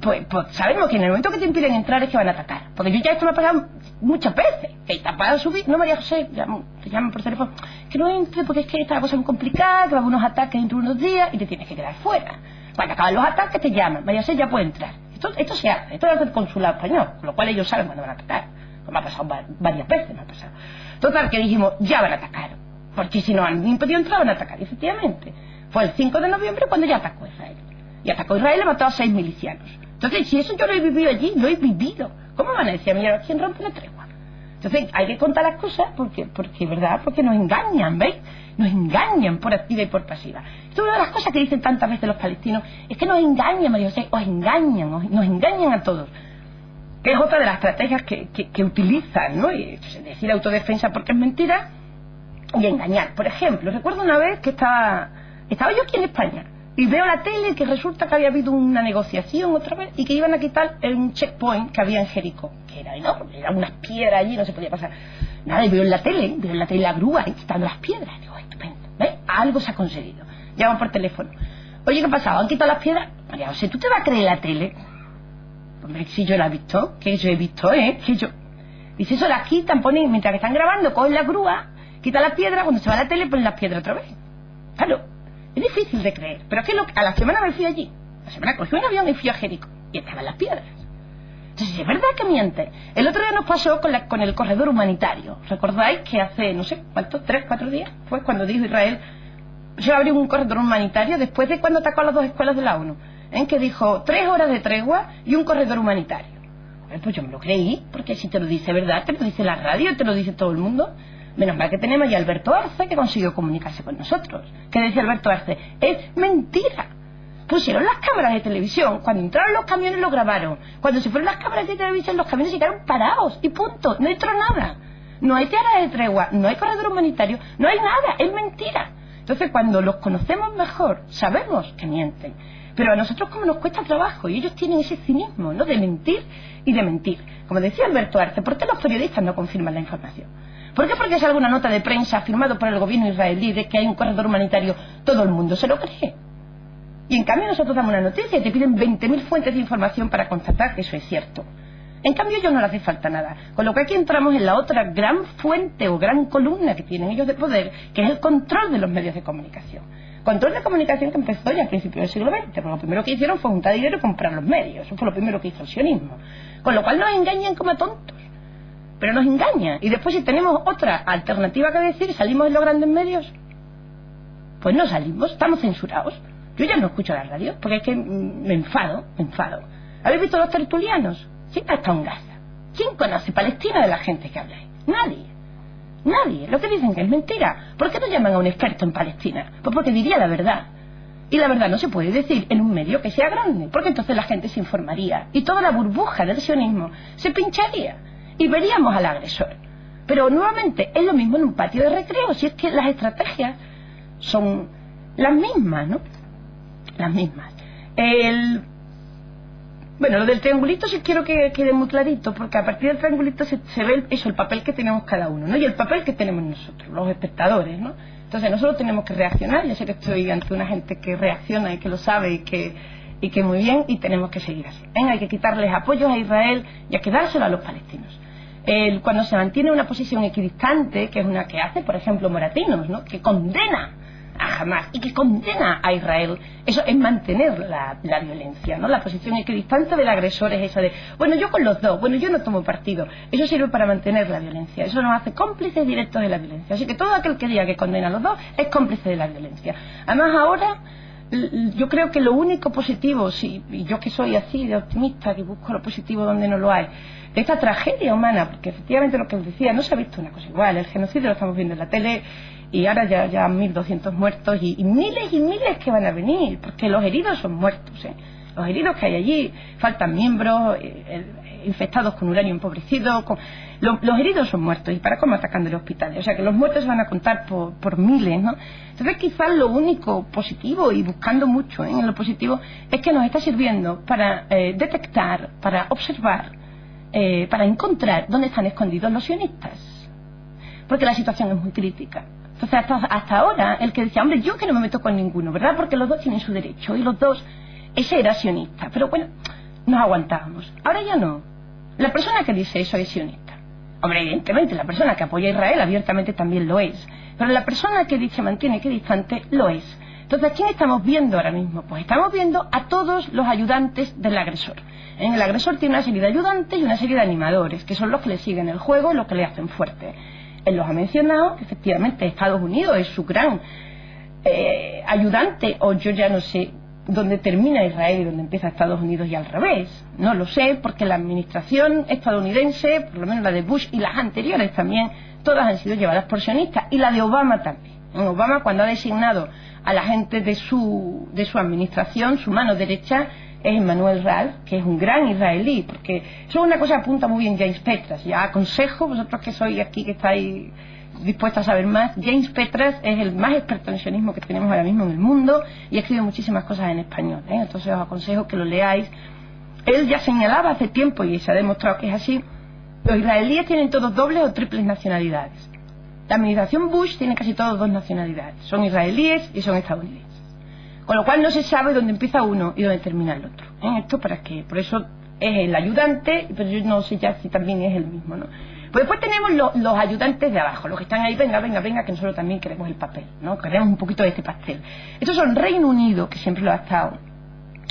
pues sabemos que en el momento que te impiden entrar es que van a atacar. Porque yo ya esto me ha pasado muchas veces. Que está para subir, no, María José, te llaman por teléfono, que no entre porque es que esta cosa es muy complicada, que va a haber unos ataques dentro de unos días y te tienes que quedar fuera. Cuando acaban los ataques te llaman, María José ya puede entrar. Esto se hace, esto lo hace el consulado español, con lo cual ellos saben cuándo van a atacar. Pues me ha pasado varias veces, me ha pasado. Total, que dijimos, ya van a atacar. Porque si no han impedido entrar, van a atacar. Y efectivamente, fue el 5 de noviembre cuando ya atacó Israel. Y atacó Israel y mató a 6 milicianos. Entonces, si eso yo lo he vivido allí, lo he vivido. ¿Cómo van a decir, mira, quién rompe la tregua? Entonces, hay que contar las cosas porque ¿verdad? Porque nos engañan, ¿veis? Nos engañan por activa y por pasiva. Esto es una de las cosas que dicen tantas veces los palestinos, es que nos engañan, María José, os engañan, nos engañan a todos. Que es otra de las estrategias que utilizan, ¿no? Y, decir autodefensa porque es mentira y engañar. Por ejemplo, recuerdo una vez que estaba yo aquí en España y veo la tele que resulta que había habido una negociación otra vez y que iban a quitar un checkpoint que había en Jericó, que era enorme, eran unas piedras allí, no se podía pasar. Nada, y veo en la tele la grúa ahí quitando las piedras. Digo, estupendo, ¿ves? Algo se ha conseguido. Llaman por teléfono. Oye, ¿qué ha pasado? ¿Han quitado las piedras? María José, ¿tú te vas a creer la tele? Hombre, si yo la he visto, que yo he visto, que yo... Dice, eso las quitan, ponen, mientras que están grabando, cogen la grúa, quitan las piedras, cuando se va a la tele ponen las piedras otra vez. Claro, es difícil de creer, pero es que a la semana me fui allí. La semana cogí un avión y fui a Jericó, y estaban las piedras. Entonces, es verdad que mienten. El otro día nos pasó con el corredor humanitario. ¿Recordáis que hace, no sé, cuántos, 3, 4 días? Fue cuando dijo Israel, se abrió un corredor humanitario después de cuando atacó a las 2 escuelas de la ONU, en que dijo 3 horas de tregua y un corredor humanitario. Pues yo me lo creí, porque si te lo dice verdad, te lo dice la radio, te lo dice todo el mundo. Menos mal que tenemos ya a Alberto Arce, que consiguió comunicarse con nosotros. ¿Qué decía Alberto Arce? Es mentira. Pusieron las cámaras de televisión, cuando entraron los camiones lo grabaron, cuando se fueron las cámaras de televisión los camiones se quedaron parados y punto, no entró nada. No hay tierra de tregua, no hay corredor humanitario, no hay nada, es mentira. Entonces cuando los conocemos mejor, sabemos que mienten. Pero a nosotros como nos cuesta trabajo, y ellos tienen ese cinismo, ¿no?, de mentir y de mentir. Como decía Alberto Arce, ¿por qué los periodistas no confirman la información? ¿Por qué? Porque sale una nota de prensa firmada por el gobierno israelí de que hay un corredor humanitario, todo el mundo se lo cree. Y en cambio nosotros damos una noticia y te piden 20.000 fuentes de información para constatar que eso es cierto. En cambio a ellos no les hace falta nada. Con lo que aquí entramos en la otra gran fuente o gran columna que tienen ellos de poder, que es el control de los medios de comunicación. Control de comunicación que empezó ya a principios del siglo XX, porque lo primero que hicieron fue juntar dinero y comprar los medios. Eso fue lo primero que hizo el sionismo. Con lo cual nos engañan como a tontos. Pero nos engañan. Y después si tenemos otra alternativa que decir, ¿salimos en los grandes medios? Pues no salimos, estamos censurados. Yo ya no escucho la radio, porque es que me enfado. ¿Habéis visto los tertulianos? ¿Quién ha estado en Gaza? ¿Quién conoce Palestina de la gente que habla ahí? Nadie. Lo que dicen que es mentira. ¿Por qué no llaman a un experto en Palestina? Pues porque diría la verdad. Y la verdad no se puede decir en un medio que sea grande, porque entonces la gente se informaría y toda la burbuja del sionismo se pincharía y veríamos al agresor. Pero nuevamente es lo mismo en un patio de recreo, si es que las estrategias son las mismas, ¿no? Las mismas. Bueno, lo del triangulito sí quiero que quede muy clarito, porque a partir del triangulito se ve eso, el papel que tenemos cada uno, ¿no? Y el papel que tenemos nosotros, los espectadores, ¿no? Entonces nosotros tenemos que reaccionar. Yo sé que estoy ante una gente que reacciona y que lo sabe y que muy bien, y tenemos que seguir así. Hay que quitarles apoyos a Israel y hay que dárselo a los palestinos. Cuando se mantiene una posición equidistante, que es una que hace, por ejemplo, Moratinos, ¿no? Que condena a Hamás y que condena a Israel, eso es mantener la violencia, ¿no? La posición equidistante del agresor es esa de, bueno, yo con los dos, bueno, yo no tomo partido. Eso sirve para mantener la violencia, eso nos hace cómplices directos de la violencia. Así que todo aquel que diga que condena a los dos es cómplice de la violencia. Además, ahora yo creo que lo único positivo, y yo que soy así de optimista, que busco lo positivo donde no lo hay, de esta tragedia humana, porque efectivamente lo que os decía, no se ha visto una cosa igual. El genocidio lo estamos viendo en la tele y ahora ya 1.200 muertos y miles y miles que van a venir, porque los heridos son muertos, ¿eh? Los heridos que hay allí, faltan miembros, infectados con uranio empobrecido, los heridos son muertos, y para cómo atacando el hospital, o sea que los muertos se van a contar por miles, ¿no? Entonces quizás lo único positivo, y buscando mucho en lo positivo, es que nos está sirviendo para detectar, para observar, para encontrar dónde están escondidos los sionistas, porque la situación es muy crítica. Entonces hasta ahora el que decía, hombre, yo que no me meto con ninguno, ¿verdad? Porque los dos tienen su derecho y los dos, ese era sionista, pero bueno, nos aguantábamos. Ahora ya no. La persona que dice eso es sionista. Hombre, evidentemente la persona que apoya a Israel abiertamente también lo es, pero la persona que dice mantiene equidistante lo es. Entonces, ¿a quién estamos viendo ahora mismo? Pues estamos viendo a todos los ayudantes del agresor. El agresor tiene una serie de ayudantes y una serie de animadores, que son los que le siguen el juego, los que le hacen fuerte. Él los ha mencionado, que efectivamente Estados Unidos es su gran ayudante, o yo ya no sé dónde termina Israel y dónde empieza Estados Unidos, y al revés. No lo sé, porque la administración estadounidense, por lo menos la de Bush y las anteriores también, todas han sido llevadas por sionistas, y la de Obama también. Obama, cuando ha designado a la gente de su administración, su mano derecha es Emmanuel Ralph, que es un gran israelí, porque eso es una cosa que apunta muy bien James Petras. Ya aconsejo, vosotros que sois aquí, que estáis dispuestos a saber más, James Petras es el más experto en sionismo que tenemos ahora mismo en el mundo, y escribe muchísimas cosas en español, ¿eh? Entonces os aconsejo que lo leáis. Él ya señalaba hace tiempo, y se ha demostrado que es así, los israelíes tienen todos dobles o triples nacionalidades. La administración Bush tiene casi todos dos nacionalidades, son israelíes y son estadounidenses, con lo cual no se sabe dónde empieza uno y dónde termina el otro, ¿eh? Esto para qué, por eso es el ayudante, pero yo no sé ya si también es el mismo, ¿no? Pues después tenemos los ayudantes de abajo, los que están ahí, venga, que nosotros también queremos el papel, ¿no? Queremos un poquito de este pastel. Estos son Reino Unido, que siempre lo ha estado,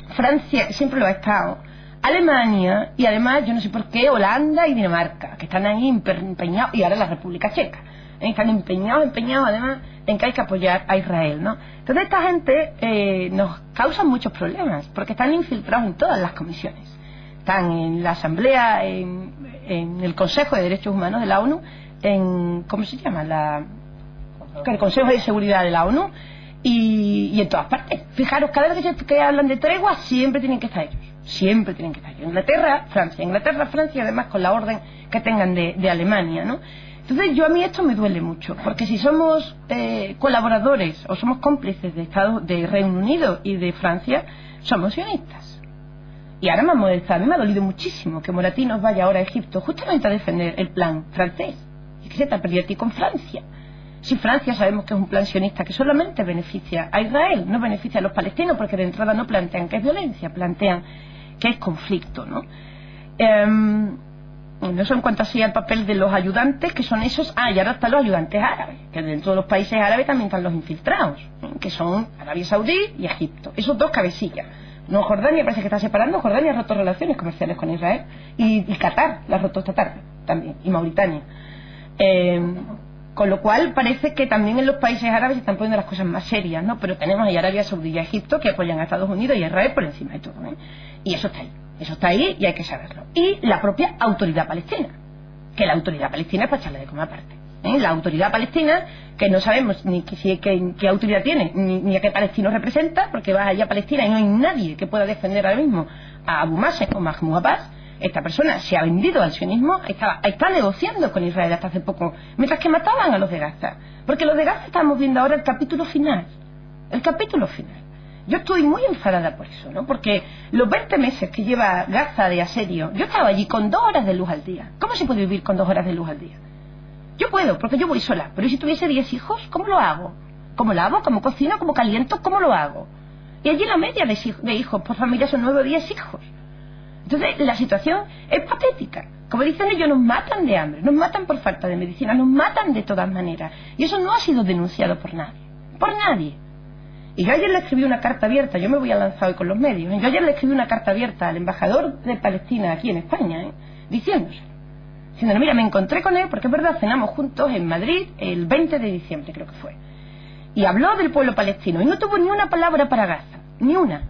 Francia, que siempre lo ha estado, Alemania, y además, yo no sé por qué, Holanda y Dinamarca, que están ahí empeñados, y ahora la República Checa, están empeñados además en que hay que apoyar a Israel, ¿no? Entonces esta gente nos causa muchos problemas, porque están infiltrados en todas las comisiones. Están en la Asamblea, en el Consejo de Derechos Humanos de la ONU, ¿cómo se llama? El Consejo de Seguridad de la ONU, y en todas partes. Fijaros, cada vez que hablan de tregua, siempre tienen que estar ellos. Siempre tienen que estar ellos. Inglaterra, Francia, además con la orden que tengan de Alemania, ¿no? Entonces a mí esto me duele mucho, porque si somos colaboradores o somos cómplices de Reino Unido y de Francia, somos sionistas. Y ahora a mí me ha dolido muchísimo que Moratinos vaya ahora a Egipto justamente a defender el plan francés. ¿Y qué se te ha perdido a ti con Francia? Si Francia sabemos que es un plan sionista que solamente beneficia a Israel, no beneficia a los palestinos, porque de entrada no plantean que es violencia, plantean que es conflicto, ¿no? Eso en cuanto así al papel de los ayudantes, que son esos. Y ahora están los ayudantes árabes, que dentro de los países árabes también están los infiltrados, que son Arabia Saudí y Egipto, esos dos cabecillas. No, Jordania parece que está separando. Jordania ha roto relaciones comerciales con Israel, y Qatar la ha roto esta tarde también, y Mauritania, con lo cual parece que también en los países árabes se están poniendo las cosas más serias, ¿no? Pero tenemos ahí a Arabia Saudí y a Egipto, que apoyan a Estados Unidos y a Israel por encima de todo, ¿eh? Y eso está ahí y hay que saberlo. Y la propia autoridad palestina, que la autoridad palestina es para echarle de comer aparte, ¿eh? La autoridad palestina, que no sabemos ni qué autoridad tiene, ni a qué palestino representa, porque vas allá a Palestina y no hay nadie que pueda defender ahora mismo a Abu Mazen o Mahmoud Abbas. Esta persona se ha vendido al sionismo, está negociando con Israel hasta hace poco, mientras que mataban a los de Gaza, porque los de Gaza estamos viendo ahora el capítulo final. Yo estoy muy enfadada por eso, ¿no? Porque los 20 meses que lleva Gaza de asedio, yo estaba allí con 2 horas de luz al día. ¿Cómo se puede vivir con 2 horas de luz al día? Yo puedo, porque yo voy sola. Pero si tuviese 10 hijos, ¿cómo lo hago? ¿Cómo lavo? ¿Cómo cocino? ¿Cómo caliento? ¿Cómo lo hago? Y allí la media de hijos por familia son 9 o 10 hijos. Entonces la situación es patética. Como dicen ellos, nos matan de hambre, nos matan por falta de medicina, nos matan de todas maneras. Y eso no ha sido denunciado por nadie. Por nadie. Y yo ayer le escribí una carta abierta, yo me voy a lanzar hoy con los medios, yo ayer le escribí una carta abierta al embajador de Palestina aquí en España, diciéndole, mira, me encontré con él, porque es verdad, cenamos juntos en Madrid el 20 de diciembre, creo que fue. Y habló del pueblo palestino, y no tuvo ni una palabra para Gaza, ni una.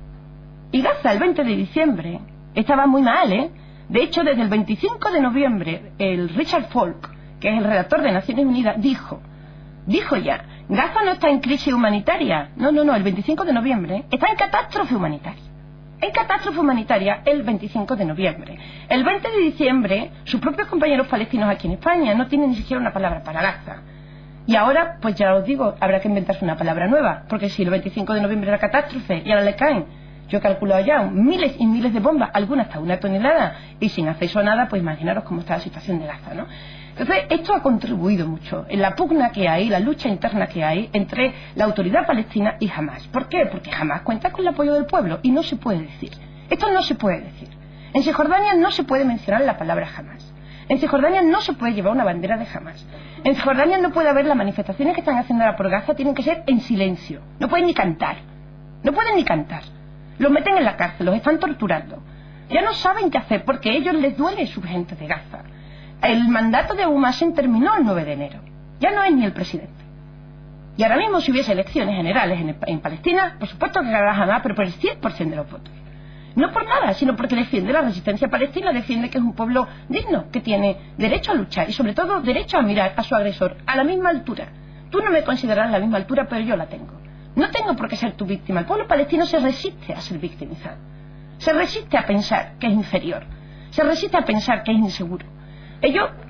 Y Gaza, el 20 de diciembre, estaba muy mal, ¿eh? De hecho, desde el 25 de noviembre, el Richard Falk, que es el redactor de Naciones Unidas, dijo ya, Gaza no está en crisis humanitaria. No, el 25 de noviembre está en catástrofe humanitaria. En catástrofe humanitaria el 25 de noviembre. El 20 de diciembre, sus propios compañeros palestinos aquí en España no tienen ni siquiera una palabra para Gaza. Y ahora, pues ya os digo, habrá que inventarse una palabra nueva, porque si el 25 de noviembre era catástrofe y ahora le caen, yo he calculado ya, miles y miles de bombas, algunas hasta 1 tonelada, y sin acceso a nada, pues imaginaros cómo está la situación de Gaza, ¿no? Entonces, esto ha contribuido mucho en la pugna que hay, la lucha interna que hay entre la autoridad palestina y Hamás. ¿Por qué? Porque Hamás cuenta con el apoyo del pueblo y no se puede decir. Esto no se puede decir. En Cisjordania no se puede mencionar la palabra Hamás. En Cisjordania no se puede llevar una bandera de Hamás. En Cisjordania no puede haber las manifestaciones que están haciendo ahora por Gaza, tienen que ser en silencio. No pueden ni cantar. No pueden ni cantar. Los meten en la cárcel, los están torturando. Ya no saben qué hacer porque a ellos les duele su gente de Gaza. El mandato de Abu Mazen terminó el 9 de enero. Ya no es ni el presidente. Y ahora mismo si hubiese elecciones generales en Palestina, por supuesto que ganará Hamás, pero por el 100% de los votos. No por nada, sino porque defiende la resistencia palestina, defiende que es un pueblo digno, que tiene derecho a luchar y sobre todo derecho a mirar a su agresor a la misma altura. Tú no me considerarás a la misma altura, pero yo la tengo. No tengo por qué ser tu víctima. El pueblo palestino se resiste a ser victimizado. Se resiste a pensar que es inferior. Se resiste a pensar que es inseguro.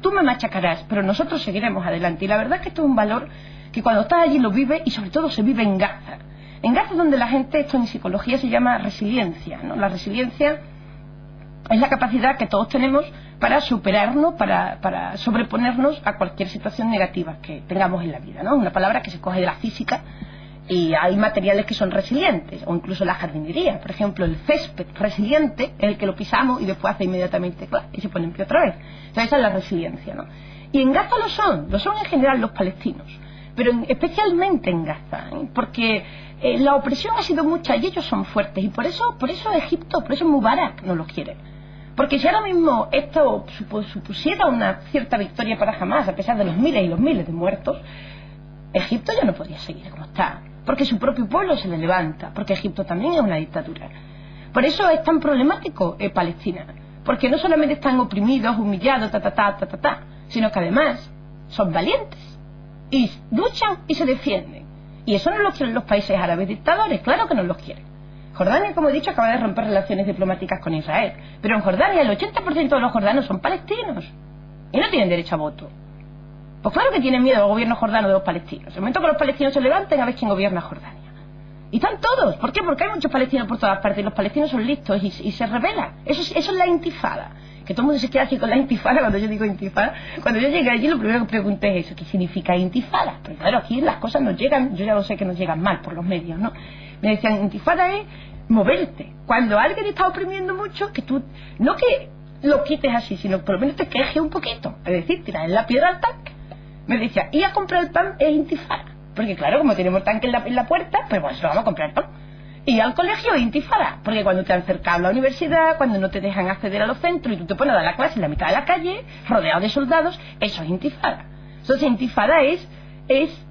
Tú me machacarás, pero nosotros seguiremos adelante. Y la verdad es que esto es un valor que cuando estás allí lo vives y sobre todo se vive en Gaza. En Gaza es donde la gente, esto en psicología se llama resiliencia, ¿no? La resiliencia es la capacidad que todos tenemos para superarnos, para sobreponernos a cualquier situación negativa que tengamos en la vida, ¿no? Una palabra que se coge de la física. Y hay materiales que son resilientes, o incluso la jardinería. Por ejemplo, el césped resiliente es el que lo pisamos y después hace inmediatamente clac, y se pone en pie otra vez. Entonces esa es la resiliencia, ¿no? Y en Gaza lo son en general los palestinos, pero especialmente en Gaza, ¿eh? Porque la opresión ha sido mucha y ellos son fuertes, y por eso Egipto, por eso Mubarak no los quiere. Porque si ahora mismo esto supusiera una cierta victoria para Hamás, a pesar de los miles y los miles de muertos, Egipto ya no podría seguir como está, porque su propio pueblo se le levanta, porque Egipto también es una dictadura. Por eso es tan problemático Palestina, porque no solamente están oprimidos, humillados, sino que además son valientes y luchan y se defienden. Y eso no lo quieren los países árabes dictadores, claro que no los quieren. Jordania, como he dicho, acaba de romper relaciones diplomáticas con Israel, pero en Jordania el 80% de los jordanos son palestinos y no tienen derecho a voto. Pues claro que tienen miedo al gobierno jordano de los palestinos. En el momento que los palestinos se levanten, a ver quién gobierna Jordania. Y están todos. ¿Por qué? Porque hay muchos palestinos por todas partes y los palestinos son listos y se rebelan. Eso es la intifada. Que todo el mundo se queda aquí con la intifada cuando yo digo intifada. Cuando yo llegué allí lo primero que pregunté es eso, ¿qué significa intifada? Pero claro, aquí las cosas nos llegan, yo ya lo sé que nos llegan mal por los medios, ¿no? Me decían, intifada es moverte. Cuando alguien está oprimiendo mucho, que tú, no que lo quites así, sino por lo menos te quejes un poquito. Es decir, tirar la piedra al tanque. Me decía, ir a comprar el pan es intifada. Porque claro, como tenemos tanque en la puerta, pues bueno, vamos a comprar el pan. Y al colegio es intifada. Porque cuando te han cercado a la universidad, cuando no te dejan acceder a los centros y tú te pones a dar la clase en la mitad de la calle, rodeado de soldados, eso es intifada. Entonces intifada es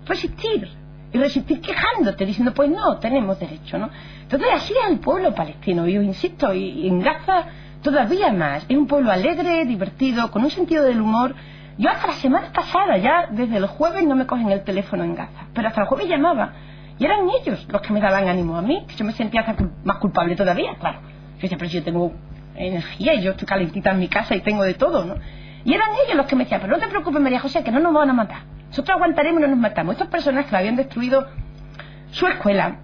resistir. Y resistir quejándote, diciendo, pues no, tenemos derecho, ¿no? Entonces así es el pueblo palestino. Y os insisto, y en Gaza todavía más. Es un pueblo alegre, divertido, con un sentido del humor. Yo hasta la semana pasada, ya desde el jueves no me cogen el teléfono en Gaza, pero hasta el jueves llamaba y eran ellos los que me daban ánimo a mí, que yo me sentía hasta más culpable todavía, claro. Yo decía, pero si yo tengo energía y yo estoy calentita en mi casa y tengo de todo, ¿no? Y eran ellos los que me decían, pero no te preocupes, María José, que no nos van a matar. Nosotros aguantaremos y no nos matamos. Estas personas que habían destruido su escuela,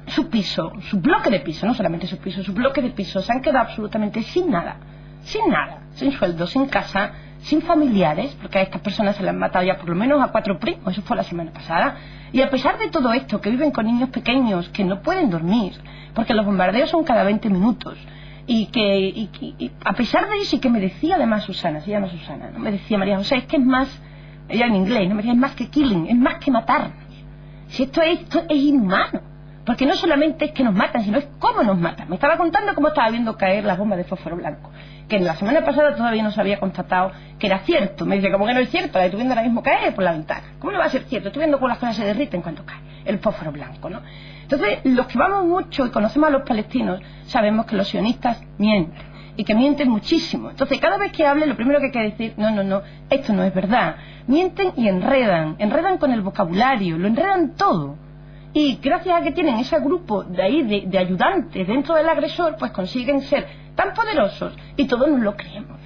su piso, su bloque de piso, no solamente su piso, su bloque de piso, se han quedado absolutamente sin nada, sin sueldo, sin casa, sin familiares, porque a estas personas se les han matado ya por lo menos a 4 primos, eso fue la semana pasada, y a pesar de todo esto, que viven con niños pequeños que no pueden dormir, porque los bombardeos son cada 20 minutos, y a pesar de eso, y que me decía además Susana, se llama Susana, ¿no? Me decía María José, es que es más, ella en inglés, ¿no? Me decía, es más que killing, es más que matarnos, si esto es inhumano. Porque no solamente es que nos matan, sino es cómo nos matan. Me estaba contando cómo estaba viendo caer las bombas de fósforo blanco, que en la semana pasada todavía no se había constatado que era cierto. Me dice, ¿cómo que no es cierto? La estoy viendo ahora mismo caer por la ventana. ¿Cómo no va a ser cierto? Estoy viendo cómo las cosas se derriten cuando cae el fósforo blanco, ¿no? Entonces, los que vamos mucho y conocemos a los palestinos, sabemos que los sionistas mienten, y que mienten muchísimo. Entonces, cada vez que hablen, lo primero que hay que decir, no, esto no es verdad. Mienten y enredan con el vocabulario, lo enredan todo. Y gracias a que tienen ese grupo de ahí de ayudantes dentro del agresor, pues consiguen ser tan poderosos y todos nos lo creemos.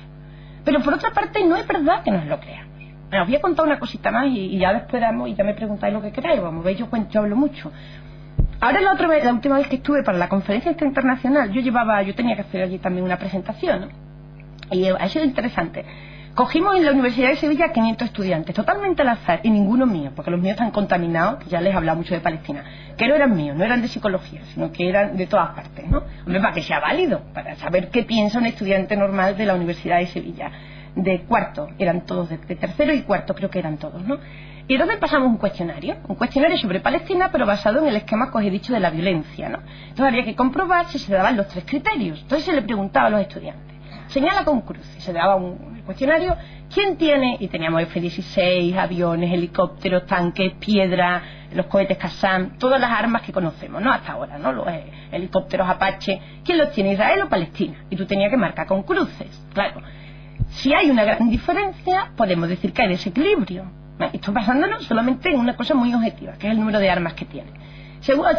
Pero por otra parte no es verdad que nos lo creamos. Os voy a contar una cosita más y ya después y ya me preguntáis lo que queráis. Vamos, veis, yo hablo mucho. Ahora la última vez que estuve para la conferencia internacional, yo tenía que hacer allí también una presentación, ¿no? Y ha sido interesante. Cogimos en la Universidad de Sevilla 500 estudiantes, totalmente al azar, y ninguno mío, porque los míos están contaminados, que ya les he hablado mucho de Palestina, que no eran míos, no eran de psicología, sino que eran de todas partes, ¿no? Hombre, para que sea válido, para saber qué piensa un estudiante normal de la Universidad de Sevilla. De cuarto, eran todos, de tercero y cuarto creo que eran todos, ¿no? Y entonces pasamos un cuestionario sobre Palestina, pero basado en el esquema que os he dicho de la violencia, ¿no? Entonces había que comprobar si se daban los 3 criterios. Entonces se le preguntaba a los estudiantes, señala con cruz, y se daba un cuestionario, ¿quién tiene? Y teníamos F-16, aviones, helicópteros, tanques, piedras, los cohetes Qassam, todas las armas que conocemos, ¿no? Hasta ahora, ¿no? Los helicópteros Apache, ¿quién los tiene? ¿Israel o Palestina? Y tú tenías que marcar con cruces, claro. Si hay una gran diferencia, podemos decir que hay desequilibrio. Esto basándonos solamente en una cosa muy objetiva, que es el número de armas que tiene.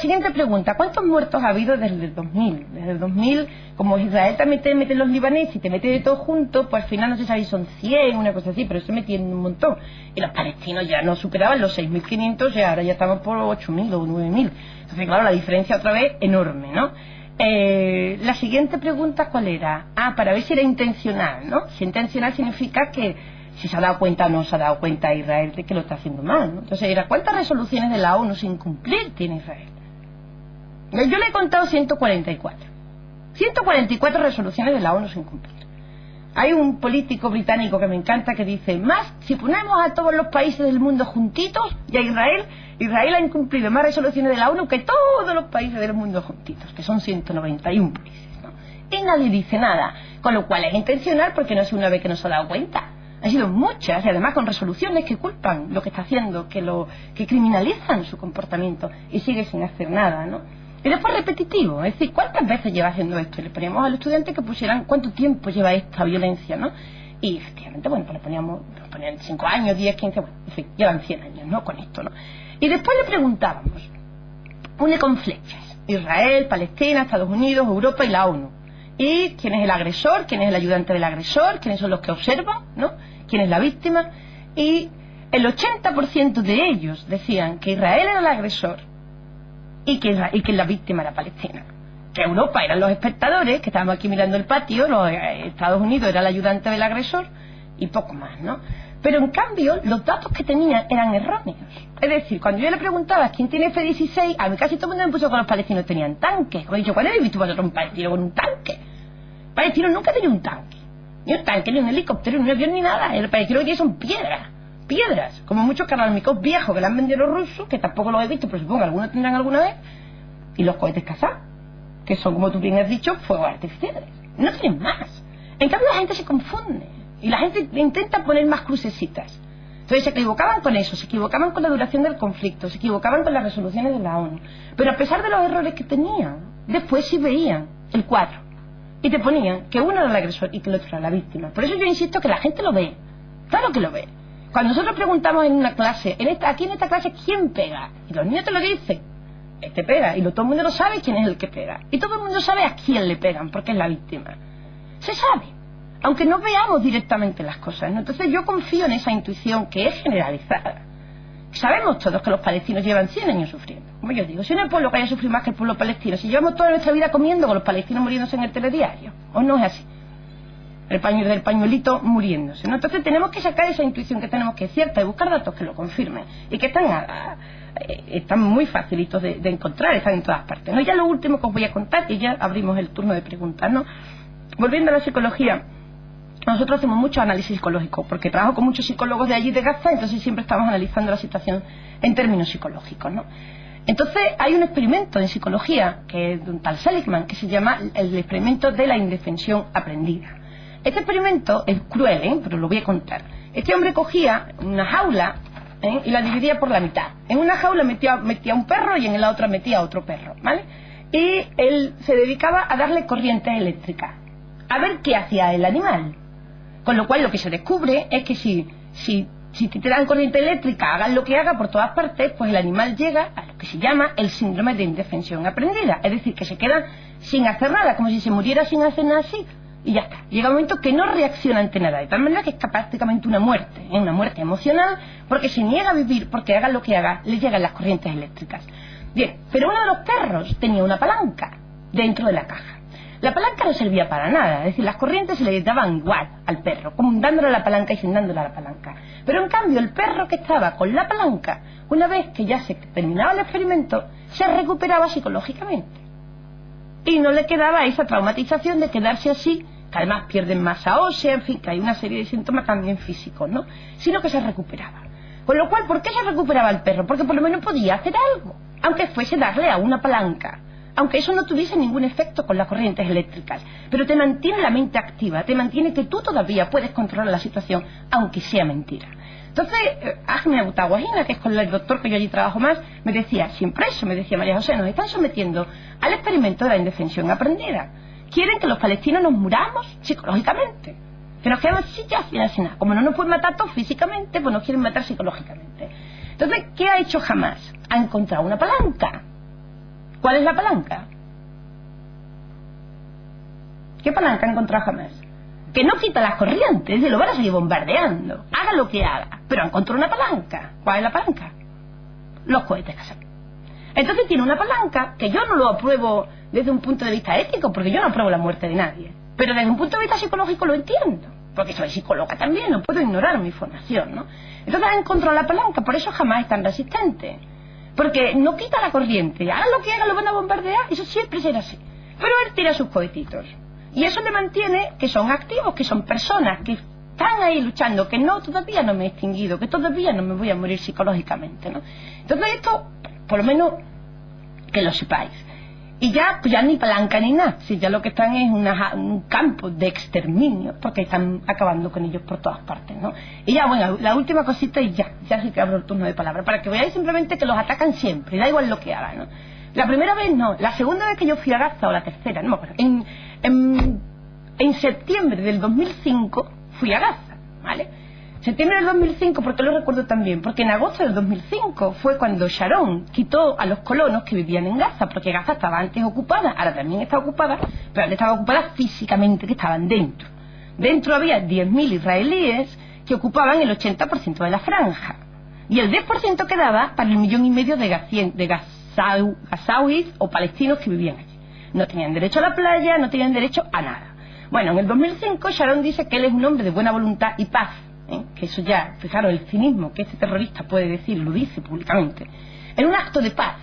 Siguiente pregunta, ¿cuántos muertos ha habido desde el 2000? Desde el 2000, como Israel también te mete los libaneses y te mete de todo junto, pues al final no sé si son 100, una cosa así, pero eso metían un montón. Y los palestinos ya no superaban los 6.500, y ahora ya estaban por 8.000 o 9.000. Entonces, claro, la diferencia otra vez enorme, ¿no? La siguiente pregunta, ¿cuál era? Para ver si era intencional, ¿no? Si intencional significa que si se ha dado cuenta o no se ha dado cuenta Israel de que lo está haciendo mal, ¿no? Entonces era, ¿cuántas resoluciones de la ONU sin cumplir tiene Israel? Yo le he contado 144 resoluciones de la ONU sin cumplir. Hay un político británico que me encanta que dice, más si ponemos a todos los países del mundo juntitos, y a Israel ha incumplido más resoluciones de la ONU que todos los países del mundo juntitos, que son 191 países, ¿no? Y nadie dice nada, con lo cual es intencional, porque no es una vez que no se ha dado cuenta. Han sido muchas, y además con resoluciones que culpan lo que está haciendo, que criminalizan su comportamiento, y sigue sin hacer nada, ¿no? Y después repetitivo, es decir, ¿cuántas veces lleva haciendo esto? Y le poníamos al estudiante que pusieran cuánto tiempo lleva esta violencia, ¿no? Y efectivamente, bueno, pues le ponían 5 años, 10, 15, bueno, en fin, llevan 100 años, ¿no? Con esto, ¿no? Y después le preguntábamos, une con flechas, Israel, Palestina, Estados Unidos, Europa y la ONU. Y quién es el agresor, quién es el ayudante del agresor, quiénes son los que observan, ¿no? Quién es la víctima. Y el 80% de ellos decían que Israel era el agresor y que la víctima era Palestina. Que Europa eran los espectadores, que estábamos aquí mirando el patio, los Estados Unidos era el ayudante del agresor y poco más, ¿no? Pero en cambio, los datos que tenían eran erróneos. Es decir, cuando yo le preguntaba quién tiene F-16, a mí casi todo el mundo me puso que los palestinos tenían tanques. Como he dicho, ¿cuándo habéis visto vosotros un palestino con un tanque? El palestino nunca tenía un tanque. Ni un tanque, ni un helicóptero, ni un avión, ni nada. El palestino lo que tiene son piedras, como muchos carnalmicos viejos que le han vendido los rusos, que tampoco los he visto, pero supongo que algunos tendrán alguna vez, y los cohetes Qassam, que son, como tú bien has dicho, fuegos artificiales. No tienen más. En cambio, la gente se confunde, y la gente intenta poner más crucecitas. Entonces se equivocaban con eso, se equivocaban con la duración del conflicto, se equivocaban con las resoluciones de la ONU. Pero a pesar de los errores que tenían, después sí veían el cuadro. Y te ponían que uno era el agresor y que el otro era la víctima. Por eso yo insisto que la gente lo ve. Claro que lo ve. Cuando nosotros preguntamos en una clase, aquí en esta clase, ¿quién pega? Y los niños te lo dicen. Este pega. Y todo el mundo lo sabe quién es el que pega. Y todo el mundo sabe a quién le pegan, porque es la víctima. Se sabe. Aunque no veamos directamente las cosas, ¿no? Entonces yo confío en esa intuición que es generalizada. Sabemos todos que los palestinos llevan 100 años sufriendo. como yo digo, si no hay pueblo que haya sufrido más que el pueblo palestino, si llevamos toda nuestra vida comiendo con los palestinos muriéndose en el telediario, ¿o no es así? El pañuelito muriéndose, ¿no? Entonces tenemos que sacar esa intuición que tenemos, que es cierta, y buscar datos que lo confirmen y que están muy facilitos de encontrar, están en todas partes, ¿no? Ya lo último que os voy a contar, y ya abrimos el turno de preguntas, ¿no? Volviendo a la psicología, nosotros hacemos mucho análisis psicológico, porque trabajo con muchos psicólogos de allí de Gaza, entonces siempre estamos analizando la situación en términos psicológicos, ¿no? Entonces hay un experimento en psicología, que es de un tal Seligman, que se llama el experimento de la indefensión aprendida. Este experimento es cruel, pero lo voy a contar. Este hombre cogía una jaula y la dividía por la mitad. En una jaula metía un perro y en la otra metía otro perro, ¿vale? Y él se dedicaba a darle corrientes eléctricas, a ver qué hacía el animal. Con lo cual lo que se descubre es que si te dan corriente eléctrica, hagan lo que haga por todas partes, pues el animal llega a lo que se llama el síndrome de indefensión aprendida. Es decir, que se queda sin hacer nada, como si se muriera sin hacer nada así. Y ya está. Llega un momento que no reacciona ante nada, de tal manera que es prácticamente una muerte emocional, porque se niega a vivir, porque haga lo que haga, le llegan las corrientes eléctricas. Bien, pero uno de los perros tenía una palanca dentro de la caja. La palanca no servía para nada, es decir, las corrientes se le daban igual al perro, como dándole a la palanca y sin dándole a la palanca. Pero en cambio el perro que estaba con la palanca, una vez que ya se terminaba el experimento, se recuperaba psicológicamente. Y no le quedaba esa traumatización de quedarse así, que además pierden masa ósea, en fin, que hay una serie de síntomas también físicos, ¿no? Sino que se recuperaba. Con lo cual, ¿por qué se recuperaba el perro? Porque por lo menos podía hacer algo, aunque fuese darle a una palanca, aunque eso no tuviese ningún efecto con las corrientes eléctricas, pero te mantiene la mente activa, te mantiene que tú todavía puedes controlar la situación, aunque sea mentira. Entonces, Ahmed Abutaguajina, que es con el doctor que yo allí trabajo más, me decía, siempre eso, me decía María José, nos están sometiendo al experimento de la indefensión aprendida. Quieren que los palestinos nos muramos psicológicamente, que nos quedemos así ya sin hacer nada. Como no nos pueden matar todos físicamente, pues nos quieren matar psicológicamente. Entonces, ¿qué ha hecho Hamás? Ha encontrado una palanca. ¿Cuál es la palanca? ¿Qué palanca ha encontrado Hamás? Que no quita las corrientes, lo van a seguir bombardeando, haga lo que haga, pero encontró una palanca. ¿Cuál es la palanca? Los cohetes Qassam. Entonces tiene una palanca que yo no lo apruebo desde un punto de vista ético, porque yo no apruebo la muerte de nadie, pero desde un punto de vista psicológico lo entiendo, porque soy psicóloga también, no puedo ignorar mi formación, ¿no? Entonces ha encontrado la palanca, por eso Hamás es tan resistente, porque no quita la corriente, haga lo que haga, lo van a bombardear, eso siempre será así, pero él tira sus cohetitos. Y eso le mantiene que son activos, que son personas, que están ahí luchando, que no, todavía no me he extinguido, que todavía no me voy a morir psicológicamente, ¿no? Entonces esto, por lo menos, que lo sepáis. Y ya, pues ya ni palanca ni nada, si ya lo que están es un campo de exterminio, porque están acabando con ellos por todas partes, ¿no? Y ya, bueno, la última cosita y ya sí que abro el turno de palabra, para que veáis simplemente que los atacan siempre, da igual lo que hagan, ¿no? La primera vez no, la segunda vez que yo fui a Gaza, o la tercera, no me acuerdo, en septiembre del 2005 fui a Gaza, ¿vale? Septiembre del 2005, ¿por qué lo recuerdo también? Porque en agosto del 2005 fue cuando Sharon quitó a los colonos que vivían en Gaza, porque Gaza estaba antes ocupada, ahora también está ocupada, pero ahora estaba ocupada físicamente, que estaban dentro. Dentro había 10.000 israelíes que ocupaban el 80% de la franja, y el 10% quedaba para el 1,5 millones de gazauis o palestinos que vivían allí. No tenían derecho a la playa, no tenían derecho a nada. Bueno, en el 2005 Sharon dice que él es un hombre de buena voluntad y paz, que eso ya, fijaros, el cinismo que este terrorista puede decir, lo dice públicamente. En un acto de paz,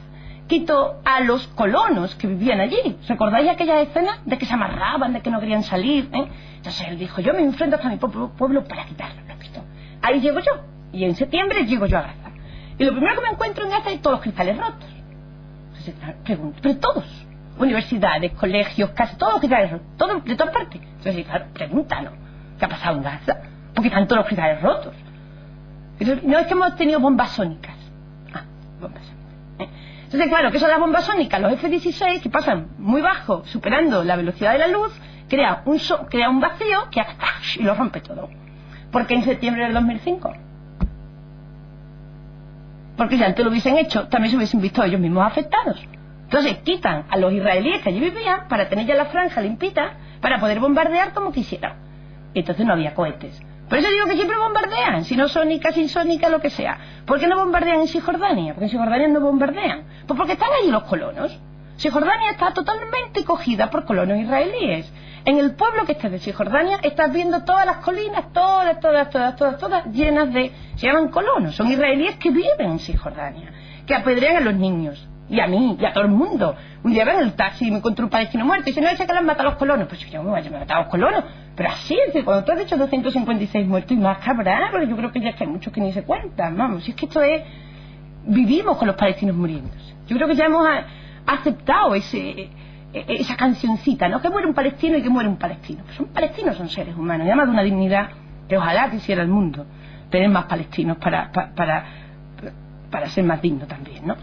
quitó a los colonos que vivían allí. ¿Recordáis aquella escena de que se amarraban, de que no querían salir? Entonces él dijo, yo me enfrento hasta mi pueblo para quitarlo, lo quitó. Ahí llego yo, y en septiembre llego yo a Gaza. Y lo primero que me encuentro en Gaza es todos los cristales rotos. Entonces pregunto, pero todos, universidades, colegios, casi todos los cristales rotos, todos, de todas partes. Entonces, claro, pregúntanos, ¿qué ha pasado en Gaza? Porque están todos los cristales rotos. Entonces, no es que hemos tenido bombas sónicas. Bombas sónicas. Entonces, claro, que son las bombas sónicas, los F-16, que pasan muy bajo, superando la velocidad de la luz, crea un vacío que hace y lo rompe todo. ¿Por qué en septiembre del 2005? Porque si antes lo hubiesen hecho, también se hubiesen visto ellos mismos afectados. Entonces quitan a los israelíes que allí vivían para tener ya la franja limpita, para poder bombardear como quisieran. Y entonces no había cohetes. Por eso digo que siempre bombardean, si no sónica, sin sónica, lo que sea. ¿Por qué no bombardean en Cisjordania? Porque en Cisjordania no bombardean. Pues porque están allí los colonos. Cisjordania está totalmente cogida por colonos israelíes. En el pueblo que esté de Cisjordania estás viendo todas las colinas, todas llenas de... Se llaman colonos, son israelíes que viven en Cisjordania, que apedrean a los niños, y a mí, y a todo el mundo. Un día ven el taxi y me encuentro un palestino muerto y dice, no, ese que lo han matado a los colonos. Pues yo me voy a matar a los colonos. Pero así, es decir, cuando tú has dicho 256 muertos y más, cabrón, porque yo creo que ya es que hay muchos que ni se cuentan, vamos, si es que esto es... Vivimos con los palestinos muriéndose. Yo creo que ya hemos aceptado esa cancioncita, ¿no? Que muere un palestino y que muere un palestino. Pues son palestinos, son seres humanos, y además de una dignidad que ojalá quisiera el mundo tener más palestinos para ser más digno también, ¿no?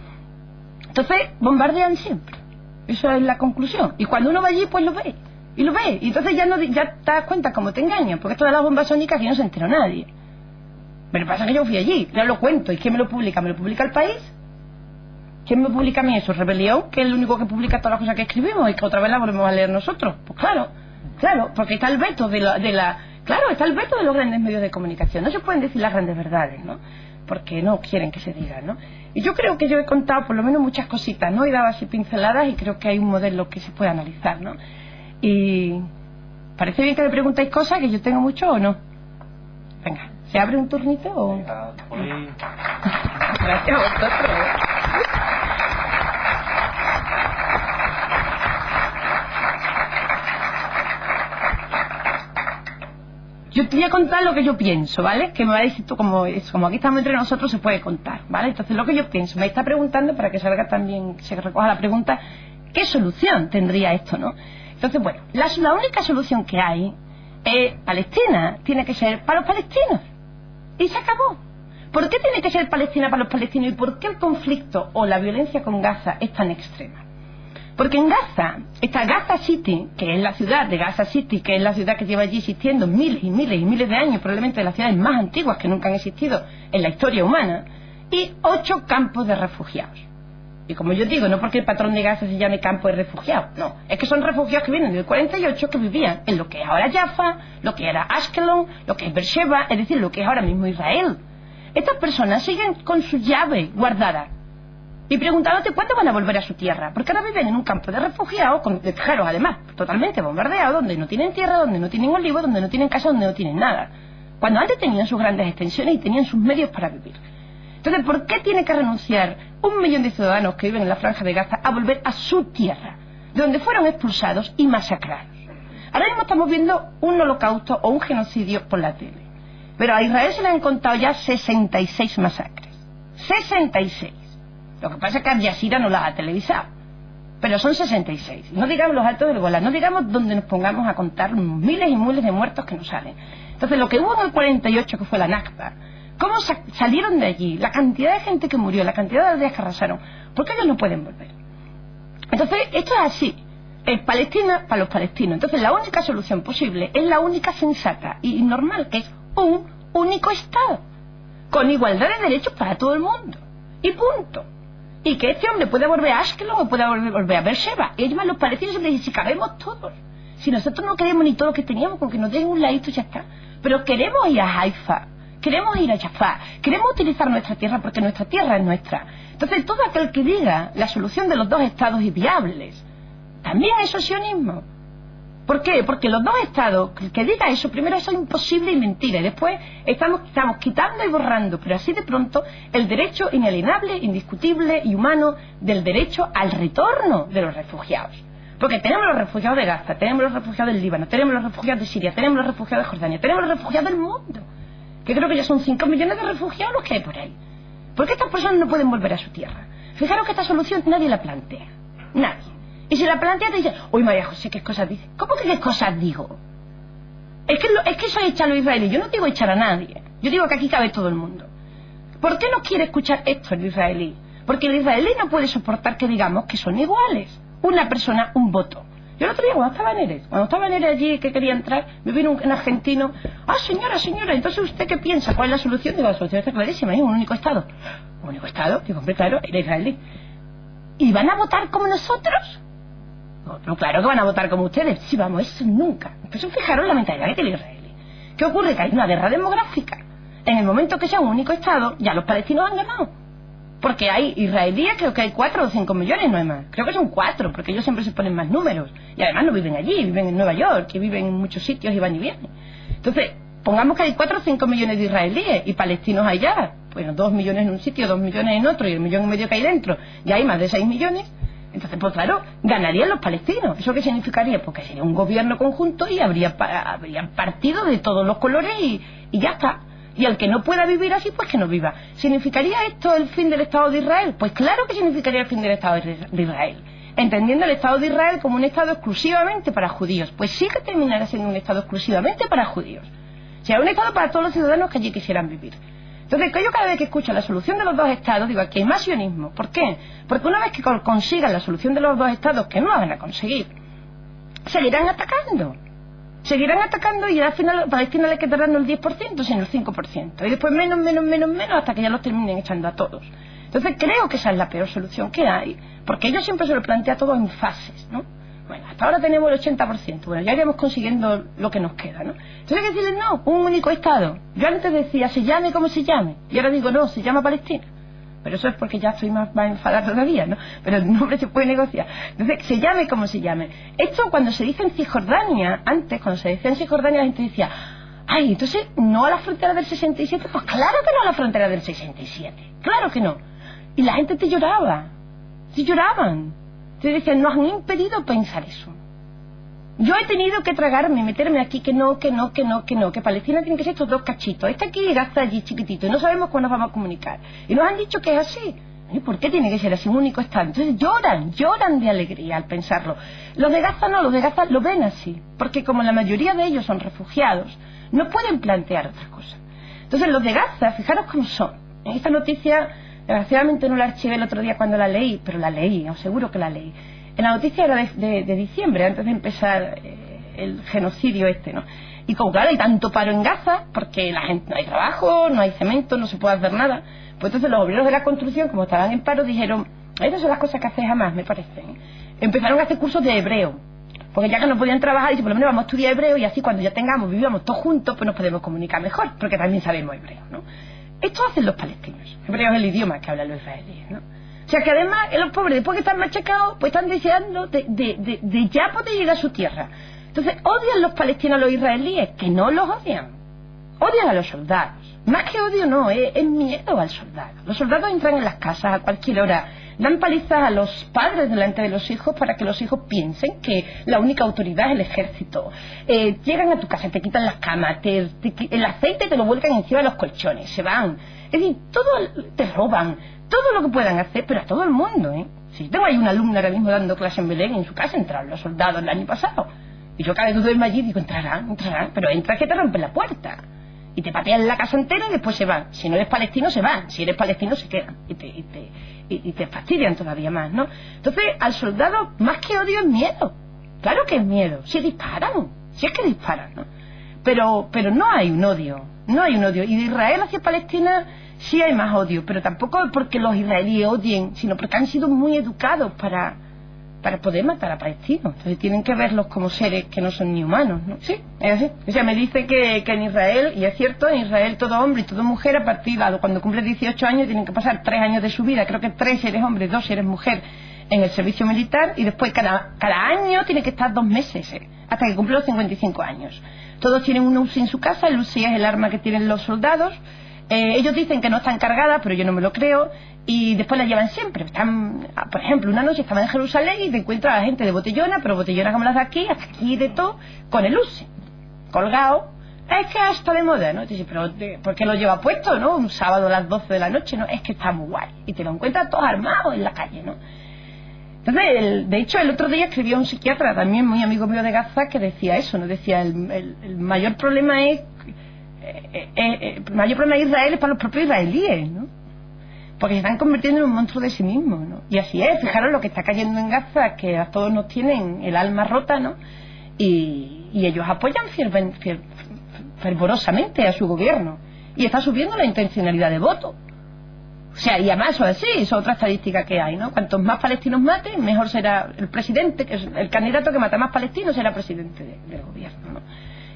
Entonces, bombardean siempre. Eso es la conclusión. Y cuando uno va allí, pues lo ve. Y lo ve. Y entonces ya te das cuenta cómo te engañan. Porque esto de las bombas sónicas aquí no se enteró nadie. Pero pasa que yo fui allí, ya lo cuento. ¿Y quién me lo publica? ¿Me lo publica el país? ¿Quién me publica a mí eso? ¿Rebelión? Que es el único que publica todas las cosas que escribimos y que otra vez las volvemos a leer nosotros. Pues claro, porque está el veto Claro, está el veto de los grandes medios de comunicación. No se pueden decir las grandes verdades, ¿no? Porque no quieren que se digan, ¿no? Y yo creo que yo he contado por lo menos muchas cositas, ¿no? He dado así pinceladas y creo que hay un modelo que se puede analizar, ¿no? Y parece bien que me preguntáis cosas, que yo tengo mucho o no. Venga, ¿se abre un turnito o...? Gracias a vosotros. Yo te voy a contar lo que yo pienso, ¿vale? Que me va a decir tú, como aquí estamos entre nosotros, se puede contar, ¿vale? Entonces, lo que yo pienso, me está preguntando, para que salga también, se recoja la pregunta, ¿qué solución tendría esto, no? Entonces, bueno, la única solución que hay es Palestina, tiene que ser para los palestinos. Y se acabó. ¿Por qué tiene que ser Palestina para los palestinos? ¿Y por qué el conflicto o la violencia con Gaza es tan extrema? Porque en Gaza, está Gaza City, que es la ciudad de Gaza City, que es la ciudad que lleva allí existiendo miles y miles y miles de años, probablemente de las ciudades más antiguas que nunca han existido en la historia humana, y 8 campos de refugiados. Y como yo digo, no porque el patrón de Gaza se llame campo de refugiados, no, es que son refugiados que vienen del 48, que vivían en lo que es ahora Jaffa, lo que era Ashkelon, lo que es Beersheba, es decir, lo que es ahora mismo Israel. Estas personas siguen con sus llaves guardadas y preguntándote cuándo van a volver a su tierra, porque ahora viven en un campo de refugiados, con tejados además, totalmente bombardeados, donde no tienen tierra, donde no tienen olivos, donde no tienen casa, donde no tienen nada, cuando antes tenían sus grandes extensiones y tenían sus medios para vivir. Entonces, ¿por qué tiene que renunciar 1 millón de ciudadanos que viven en la franja de Gaza a volver a su tierra, de donde fueron expulsados y masacrados? Ahora mismo estamos viendo un holocausto o un genocidio por la tele, pero a Israel se le han contado ya 66 masacres. 66. Lo que pasa es que Al Jazeera no las ha televisado, pero son 66. No digamos los altos del Golán, no digamos donde nos pongamos a contar miles y miles de muertos que nos salen. Entonces, lo que hubo en el 48, que fue la Nakba, cómo salieron de allí, la cantidad de gente que murió, la cantidad de aldeas que arrasaron, ¿por qué ellos no pueden volver? Entonces, esto es así. Palestina para los palestinos. Entonces, la única solución posible es la única sensata y normal, que es un único Estado, con igualdad de derechos para todo el mundo. Y punto. Y que este hombre pueda volver a Ashkelon o pueda volver a Beersheba. Y además los palestinos siempre dicen, si cabemos todos. Si nosotros no queremos ni todo lo que teníamos, con que nos den un ladito ya está. Pero queremos ir a Haifa, queremos ir a Jaffa, queremos utilizar nuestra tierra porque nuestra tierra es nuestra. Entonces todo aquel que diga la solución de los 2 estados es viable, también eso es sionismo. ¿Por qué? Porque los 2 estados, el que diga eso, primero eso es imposible y mentira, y después estamos quitando y borrando, pero así de pronto, el derecho inalienable, indiscutible y humano del derecho al retorno de los refugiados. Porque tenemos los refugiados de Gaza, tenemos los refugiados del Líbano, tenemos los refugiados de Siria, tenemos los refugiados de Jordania, tenemos los refugiados del mundo, que creo que ya son 5 millones de refugiados los que hay por ahí. ¿Por qué estas personas no pueden volver a su tierra? Fijaros que esta solución nadie la plantea, nadie. Y si la plantea te dice, uy María José, ¿qué cosas dice? ¿Cómo que qué cosas digo? Es que eso es echar a los israelíes. Yo no digo echar a nadie, yo digo que aquí cabe todo el mundo. ¿Por qué no quiere escuchar esto el israelí? Porque el israelí no puede soportar que digamos que son iguales, una persona, un voto. Yo el otro día cuando estaba en Eres allí, que quería entrar, me vino un argentino, señora, entonces ¿usted qué piensa? ¿Cuál es la solución? Digo, la solución está clarísima, es un único Estado. ¿Un único Estado? Digo, hombre, claro, era israelí. ¿Y van a votar como nosotros? No, claro que van a votar como ustedes. Sí, vamos, eso nunca. Pues fijaros la mentalidad que tiene el israelí. ¿Qué ocurre? Que hay una guerra demográfica. En el momento que sea un único Estado, ya los palestinos han ganado. Porque hay israelíes, creo que hay 4 o 5 millones, no hay más. Creo que son 4, porque ellos siempre se ponen más números. Y además no viven allí, viven en Nueva York, que viven en muchos sitios y van y vienen. Entonces, pongamos que hay 4 o 5 millones de israelíes y palestinos allá. Bueno, 2 millones en un sitio, 2 millones en otro y el 1,5 millones que hay dentro. Ya hay más de 6 millones. Entonces, pues claro, ganarían los palestinos. ¿Eso qué significaría? Pues que sería un gobierno conjunto y habrían partidos de todos los colores y ya está. Y el que no pueda vivir así, pues que no viva. ¿Significaría esto el fin del Estado de Israel? Pues claro que significaría el fin del Estado de Israel. Entendiendo el Estado de Israel como un Estado exclusivamente para judíos. Pues sí que terminará siendo un Estado exclusivamente para judíos. O sea, un Estado para todos los ciudadanos que allí quisieran vivir. Entonces, yo cada vez que escucho la solución de los 2 estados, digo, aquí hay más sionismo. ¿Por qué? Porque una vez que consigan la solución de los 2 estados, que no la van a conseguir, seguirán atacando. Seguirán atacando y al final a Palestina le quedará no el 10%, sino el 5%. Y después menos, hasta que ya los terminen echando a todos. Entonces creo que esa es la peor solución que hay, porque ellos siempre se lo plantean todo en fases, ¿no? Bueno, hasta ahora tenemos el 80%, bueno, ya iremos consiguiendo lo que nos queda, ¿no? Entonces hay que decirles no, un único Estado. Yo antes decía, se llame como se llame, y ahora digo, no, se llama Palestina. Pero eso es porque ya estoy más enfadada todavía, ¿no? Pero el nombre se puede negociar. Entonces, se llame como se llame. Esto cuando se dice en Cisjordania, antes, cuando se decía en Cisjordania, la gente decía, ay, entonces, ¿no a la frontera del 67? Pues claro que no a la frontera del 67. Claro que no. Y la gente te lloraba. Te lloraban. Te decían, nos han impedido pensar eso. Yo he tenido que tragarme, meterme aquí, que Palestina tiene que ser estos 2 cachitos, este aquí y Gaza allí chiquitito, y no sabemos cuándo nos vamos a comunicar. Y nos han dicho que es así. ¿Y por qué tiene que ser así, un único Estado? Entonces lloran de alegría al pensarlo. Los de Gaza no, los de Gaza lo ven así, porque como la mayoría de ellos son refugiados, no pueden plantear otra cosa. Entonces los de Gaza, fijaros cómo son. En esta noticia, desgraciadamente no la archivé el otro día cuando la leí, pero la leí, os seguro que la leí. En la noticia era de diciembre, antes de empezar el genocidio este, ¿no? Y como claro, hay tanto paro en Gaza, porque la gente no hay trabajo, no hay cemento, no se puede hacer nada. Pues entonces los obreros de la construcción, como estaban en paro, dijeron, estas son las cosas que hacéis jamás, me parecen. Empezaron a hacer cursos de hebreo, porque ya que no podían trabajar, y por lo menos vamos a estudiar hebreo, y así cuando ya vivamos todos juntos, pues nos podemos comunicar mejor, porque también sabemos hebreo, ¿no? Esto hacen los palestinos. Hebreo es el idioma que hablan los israelíes, ¿no? O sea que además los pobres, después que están machacados, pues están deseando de ya poder llegar a su tierra. Entonces odian los palestinos a los israelíes, que no los odian. Odian a los soldados. Más que odio no, es miedo al soldado. Los soldados entran en las casas a cualquier hora, dan palizas a los padres delante de los hijos para que los hijos piensen que la única autoridad es el ejército. Llegan a tu casa, te quitan las camas, el aceite te lo vuelcan encima de los colchones, se van. Es decir, todo te roban. Todo lo que puedan hacer, pero a todo el mundo, ¿eh? Si tengo ahí una alumna ahora mismo dando clase en Belén, en su casa entraron los soldados el año pasado. Y yo cada vez que duermo allí digo, entrarán, pero entra que te rompen la puerta. Y te patean la casa entera y después se van. Si no eres palestino, se van. Si eres palestino, se quedan. Y te fastidian todavía más, ¿no? Entonces, al soldado, más que odio, es miedo. Claro que es miedo. Si disparan, si es que disparan, ¿no? Pero no hay un odio. No hay un odio. Y de Israel hacia Palestina sí hay más odio, pero tampoco porque los israelíes odien, sino porque han sido muy educados para poder matar a palestinos. Entonces tienen que verlos como seres que no son ni humanos, ¿no? Sí, es así. O sea, me dice que en Israel, y es cierto, en Israel todo hombre y toda mujer a partir de cuando cumple 18 años tienen que pasar 3 años de su vida, creo que 3 si eres hombre, 2 si eres mujer, en el servicio militar, y después cada año tiene que estar 2 meses, hasta que cumple los 55 años. Todos tienen un UCI en su casa, el UCI es el arma que tienen los soldados. Ellos dicen que no están cargadas, pero yo no me lo creo, y después las llevan siempre. Por ejemplo, una noche estaba en Jerusalén y te encuentras a la gente de botellona, pero botellona como las de aquí, hasta aquí de todo, con el UCI, colgado. Es que está de moda, ¿no? Dices, pero ¿por qué lo lleva puesto, no? Un sábado a las 12 de la noche, ¿no? Es que está muy guay. Y te lo encuentras todos armados en la calle, ¿no? Entonces, de hecho, el otro día escribió un psiquiatra, también muy amigo mío de Gaza, que decía eso, ¿no? Decía, el mayor problema es... el mayor problema de Israel es para los propios israelíes, ¿no? Porque se están convirtiendo en un monstruo de sí mismos, ¿no? Y así es, fijaros lo que está cayendo en Gaza, que a todos nos tienen el alma rota, ¿no? Y ellos apoyan fervorosamente a su gobierno, y está subiendo la intencionalidad de voto. O sea, y además eso es así, eso es otra estadística que hay, ¿no? Cuantos más palestinos maten, mejor será el presidente, que es el candidato que mata más palestinos será presidente del gobierno, ¿no?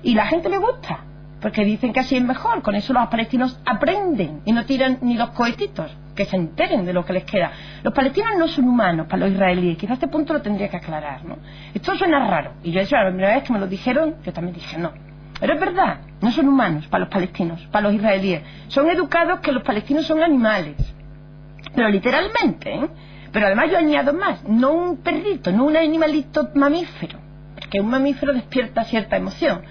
Y la gente le gusta. porque dicen que así es mejor, con eso los palestinos aprenden y no tiran ni los cohetitos, que se enteren de lo que les queda. Los palestinos no son humanos para los israelíes, quizás este punto lo tendría que aclarar, ¿no? Esto suena raro, y yo eso la primera vez que me lo dijeron, yo también dije no. Pero es verdad, no son humanos para los palestinos, para los israelíes. Son educados que los palestinos son animales, pero literalmente, ¿eh? Pero además yo añado más, no un perrito, no un animalito mamífero, porque un mamífero despierta cierta emoción.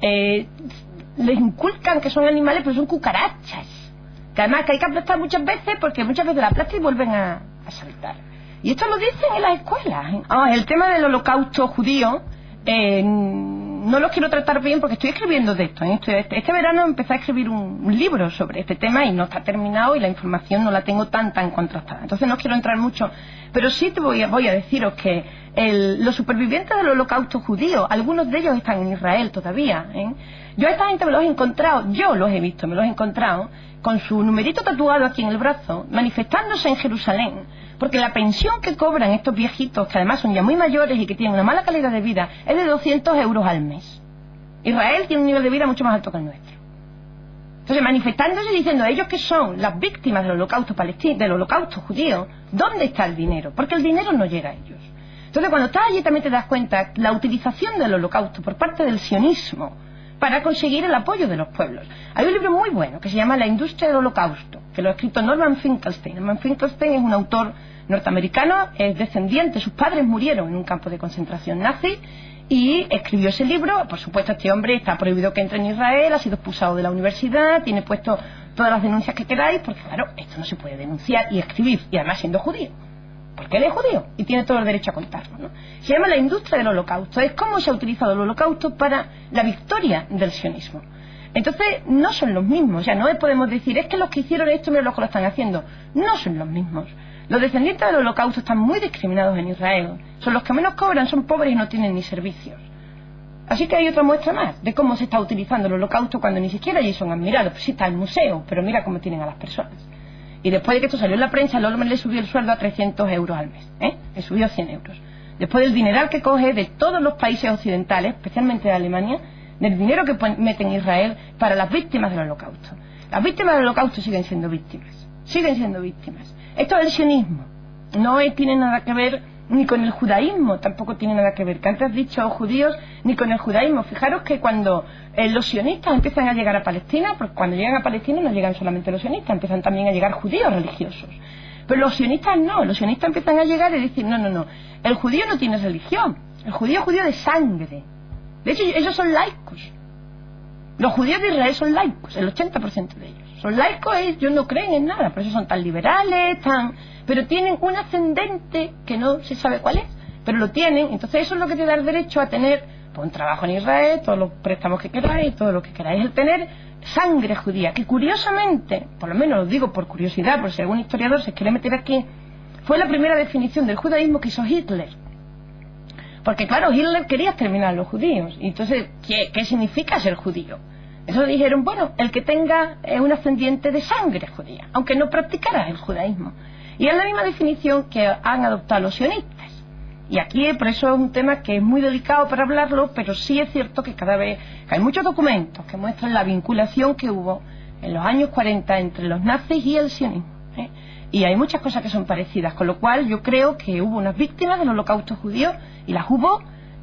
Les inculcan que son animales, pero son cucarachas, que además que hay que aplastar muchas veces, porque muchas veces la aplastan y vuelven a saltar. Y esto lo dicen en las escuelas, ¿eh? El tema del holocausto judío, no lo quiero tratar bien porque estoy escribiendo de esto, ¿eh? Este verano empecé a escribir un libro sobre este tema y no está terminado y la información no la tengo tan contrastada. Entonces no quiero entrar mucho, pero sí te voy a deciros que los supervivientes del holocausto judío, algunos de ellos están en Israel todavía, ¿eh? Yo a esta gente me los he encontrado, yo los he visto, me los he encontrado con su numerito tatuado aquí en el brazo, manifestándose en Jerusalén, porque la pensión que cobran estos viejitos, que además son ya muy mayores y que tienen una mala calidad de vida, es de 200 euros al mes. Israel tiene un nivel de vida mucho más alto que el nuestro. Entonces, manifestándose y diciendo, ellos que son las víctimas del holocausto palestino, del holocausto judío, ¿dónde está el dinero? Porque el dinero no llega a ellos. Entonces, cuando estás allí también te das cuenta la utilización del holocausto por parte del sionismo para conseguir el apoyo de los pueblos. Hay un libro muy bueno que se llama La industria del holocausto, que lo ha escrito Norman Finkelstein. Norman Finkelstein es un autor norteamericano, es descendiente, sus padres murieron en un campo de concentración nazi y escribió ese libro. Por supuesto, este hombre está prohibido que entre en Israel, ha sido expulsado de la universidad, tiene puesto todas las denuncias que queráis, porque claro, esto no se puede denunciar y escribir, y además siendo judío, porque él es judío y tiene todo el derecho a contarlo, ¿no? Se llama La industria del holocausto, es cómo se ha utilizado el holocausto para la victoria del sionismo. Entonces, no son los mismos, ya no podemos decir, es que los que hicieron esto, mira los que lo están haciendo. No son los mismos. Los descendientes del holocausto están muy discriminados en Israel, son los que menos cobran, son pobres y no tienen ni servicios. Así que hay otra muestra más de cómo se está utilizando el holocausto cuando ni siquiera allí son admirados. Pues sí está el museo, pero mira cómo tienen a las personas. Y después de que esto salió en la prensa, el hombre le subió el sueldo a 300 euros al mes, ¿eh? Le subió 100 euros. Después del dineral que coge de todos los países occidentales, especialmente de Alemania, del dinero que mete en Israel para las víctimas del holocausto. Las víctimas del holocausto siguen siendo víctimas. Siguen siendo víctimas. Esto es el sionismo. No tiene nada que ver ni con el judaísmo, tampoco tiene nada que ver, que antes has dicho judíos, ni con el judaísmo. Fijaros que cuando los sionistas empiezan a llegar a Palestina, porque cuando llegan a Palestina no llegan solamente los sionistas, empiezan también a llegar judíos religiosos. Pero los sionistas no, los sionistas empiezan a llegar y dicen, no, el judío no tiene religión, el judío es judío de sangre. De hecho, ellos son laicos. Los judíos de Israel son laicos, el 80% de ellos. Son laicos, ellos no creen en nada, por eso son tan liberales, pero tienen un ascendente que no se sabe cuál es, pero lo tienen. Entonces eso es lo que te da el derecho a tener pues, un trabajo en Israel, todos los préstamos que queráis, todo lo que queráis, el tener sangre judía, que curiosamente, por lo menos lo digo por curiosidad, por si algún historiador se quiere meter aquí, fue la primera definición del judaísmo que hizo Hitler. Porque claro, Hitler quería exterminar a los judíos. Y entonces, ¿qué significa ser judío? Eso dijeron, bueno, el que tenga un ascendiente de sangre judía, aunque no practicara el judaísmo. Y es la misma definición que han adoptado los sionistas. Y aquí, por eso es un tema que es muy delicado para hablarlo, pero sí es cierto que cada vez hay muchos documentos que muestran la vinculación que hubo en los años 40 entre los nazis y el sionismo, ¿eh? Y hay muchas cosas que son parecidas, con lo cual yo creo que hubo unas víctimas del holocausto judío, y las hubo,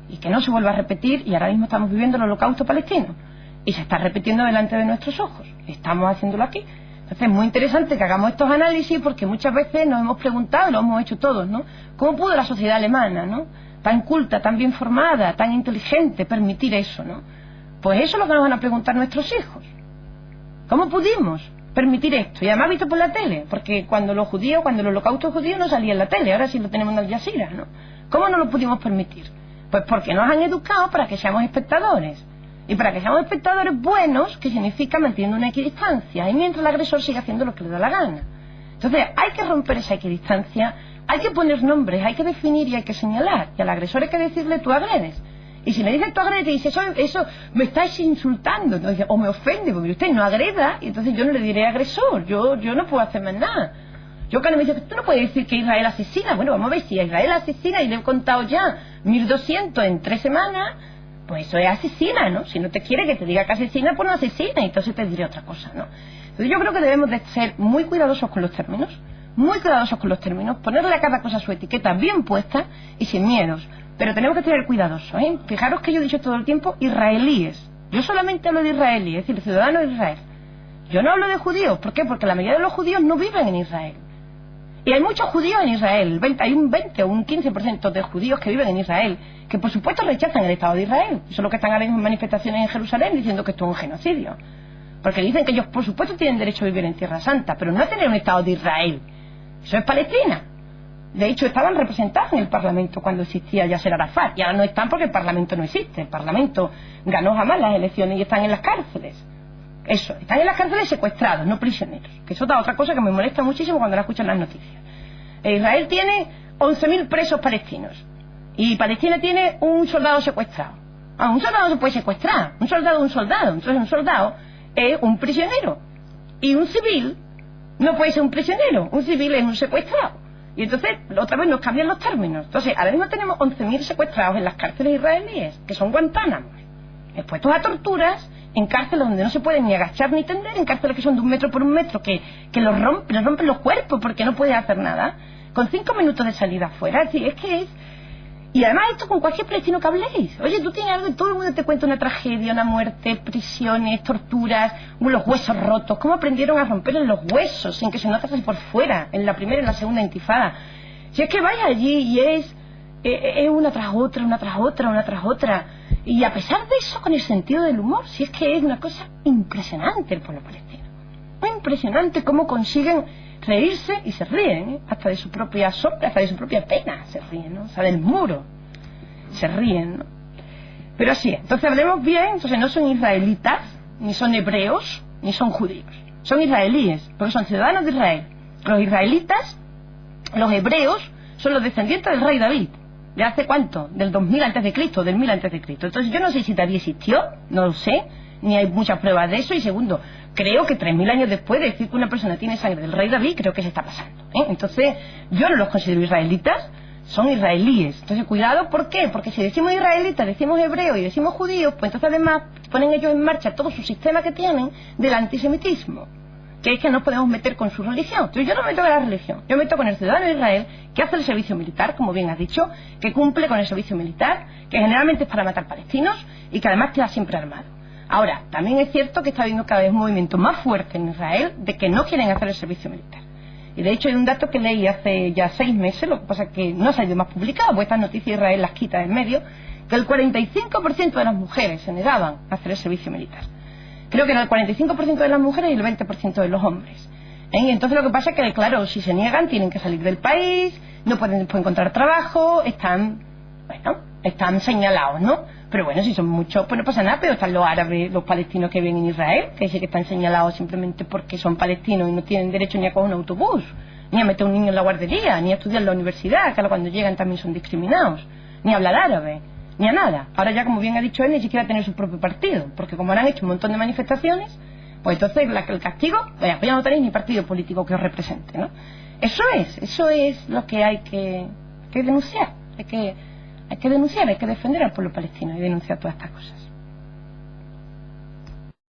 y que no se vuelva a repetir, y ahora mismo estamos viviendo el holocausto palestino. Y se está repitiendo delante de nuestros ojos. Estamos haciéndolo aquí. Entonces es muy interesante que hagamos estos análisis porque muchas veces nos hemos preguntado, lo hemos hecho todos, ¿no? ¿Cómo pudo la sociedad alemana, ¿no? Tan culta, tan bien formada, tan inteligente, permitir eso, ¿no? Pues eso es lo que nos van a preguntar nuestros hijos. ¿Cómo pudimos permitir esto? Y además visto por la tele, porque cuando el holocausto judío no salía en la tele, ahora sí lo tenemos en Al Jazeera, ¿no? ¿Cómo no lo pudimos permitir? Pues porque nos han educado para que seamos espectadores. Y para que seamos espectadores buenos, que significa manteniendo una equidistancia, y mientras el agresor sigue haciendo lo que le da la gana. Entonces hay que romper esa equidistancia, hay que poner nombres, hay que definir y hay que señalar. Y al agresor hay que decirle, tú agredes. Y si le dices tú agredes, y dice, eso me estáis insultando, entonces, o me ofende, porque usted no agreda, y entonces yo no le diré agresor, yo no puedo hacer más nada. Yo cuando me dice, tú no puedes decir que Israel asesina, bueno, vamos a ver si Israel asesina, y le he contado ya 1200 en 3 semanas, pues eso es asesina, ¿no? Si no te quiere que te diga que asesina, pues no asesina, y entonces te diré otra cosa, ¿no? Entonces yo creo que debemos de ser muy cuidadosos con los términos, ponerle a cada cosa su etiqueta bien puesta y sin miedos, pero tenemos que ser cuidadosos, ¿eh? Fijaros que yo he dicho todo el tiempo israelíes, yo solamente hablo de israelíes, es decir, ciudadanos de Israel. Yo no hablo de judíos. ¿Por qué? Porque la mayoría de los judíos no viven en Israel. Y hay muchos judíos en Israel. Hay un 20 o un 15% de judíos que viven en Israel, que por supuesto rechazan el Estado de Israel. Son los que están ahora mismo en manifestaciones en Jerusalén diciendo que esto es un genocidio. Porque dicen que ellos por supuesto tienen derecho a vivir en Tierra Santa, pero no a tener un Estado de Israel. Eso es Palestina. De hecho, estaban representados en el Parlamento cuando existía Yasser Arafat. Y ahora no están porque el Parlamento no existe. El Parlamento ganó jamás las elecciones y están en las cárceles. Eso, están en las cárceles secuestrados, no prisioneros. Que eso es otra cosa que me molesta muchísimo cuando la escucho en las noticias. Israel tiene 11.000 presos palestinos. Y Palestina tiene un soldado secuestrado. Un soldado se puede secuestrar. Un soldado es un soldado. Entonces un soldado es un prisionero. Y un civil no puede ser un prisionero. Un civil es un secuestrado. Y entonces otra vez nos cambian los términos. Entonces ahora mismo tenemos 11.000 secuestrados en las cárceles israelíes, que son Guantánamos, expuestos a torturas, en cárceles donde no se pueden ni agachar ni tender, en cárceles que son de 1 metro por 1 metro, que les rompen los cuerpos porque no pueden hacer nada, con 5 minutos de salida afuera. Es que es... Y además esto con cualquier palestino que habléis. Oye, tú tienes algo y todo el mundo te cuenta una tragedia, una muerte, prisiones, torturas, los huesos rotos. ¿Cómo aprendieron a romperles los huesos sin que se notase por fuera en la primera y la segunda intifada? Si es que vais allí y es una tras otra, una tras otra, una tras otra. Y a pesar de eso, con el sentido del humor, si es que es una cosa impresionante el pueblo palestino. Muy impresionante cómo consiguen reírse y se ríen, ¿eh? Hasta de su propia sombra, hasta de su propia pena se ríen, ¿no? O sea, del muro se ríen, ¿no? Pero sí, entonces hablemos bien. Entonces no son israelitas, ni son hebreos, ni son judíos, son israelíes, porque son ciudadanos de Israel. Los israelitas, los hebreos, son los descendientes del rey David. ¿De hace cuánto? Del 2000 antes de Cristo, del 1000 antes de Cristo. Entonces yo no sé si David existió, no lo sé, ni hay muchas pruebas de eso. Y segundo, creo que 3000 años después de decir que una persona tiene sangre del rey David, creo que se está pasando, ¿eh? Entonces yo no los considero israelitas, son israelíes. Entonces cuidado, ¿por qué? Porque si decimos israelitas, decimos hebreos y decimos judíos, pues entonces además ponen ellos en marcha todo su sistema que tienen del antisemitismo, que es que no podemos meter con su religión. Entonces yo no me meto con la religión, yo me meto con el ciudadano de Israel que hace el servicio militar, como bien has dicho, que cumple con el servicio militar, que generalmente es para matar palestinos y que además queda siempre armado. Ahora, también es cierto que está habiendo cada vez un movimiento más fuerte en Israel de que no quieren hacer el servicio militar. Y de hecho hay un dato que leí hace ya 6 meses, lo que pasa es que no ha salido más publicado, pues estas noticias Israel las quita del medio, que el 45% de las mujeres se negaban a hacer el servicio militar. Creo que era el 45% de las mujeres y el 20% de los hombres. Y entonces lo que pasa es que, claro, si se niegan tienen que salir del país, no pueden después encontrar trabajo, están señalados, ¿no? Pero bueno, si son muchos, pues no pasa nada. Pero están los árabes, los palestinos que viven en Israel, que sí que están señalados simplemente porque son palestinos y no tienen derecho ni a coger un autobús, ni a meter a un niño en la guardería, ni a estudiar en la universidad, que ahora cuando llegan también son discriminados, ni a hablar árabe, ni a nada. Ahora ya, como bien ha dicho él, ni siquiera tener su propio partido, porque como ahora han hecho un montón de manifestaciones, pues entonces el castigo, pues ya no tenéis ni partido político que os represente, ¿no? Eso es lo que hay que denunciar. Hay que denunciar, hay que defender al pueblo palestino y denunciar todas estas cosas.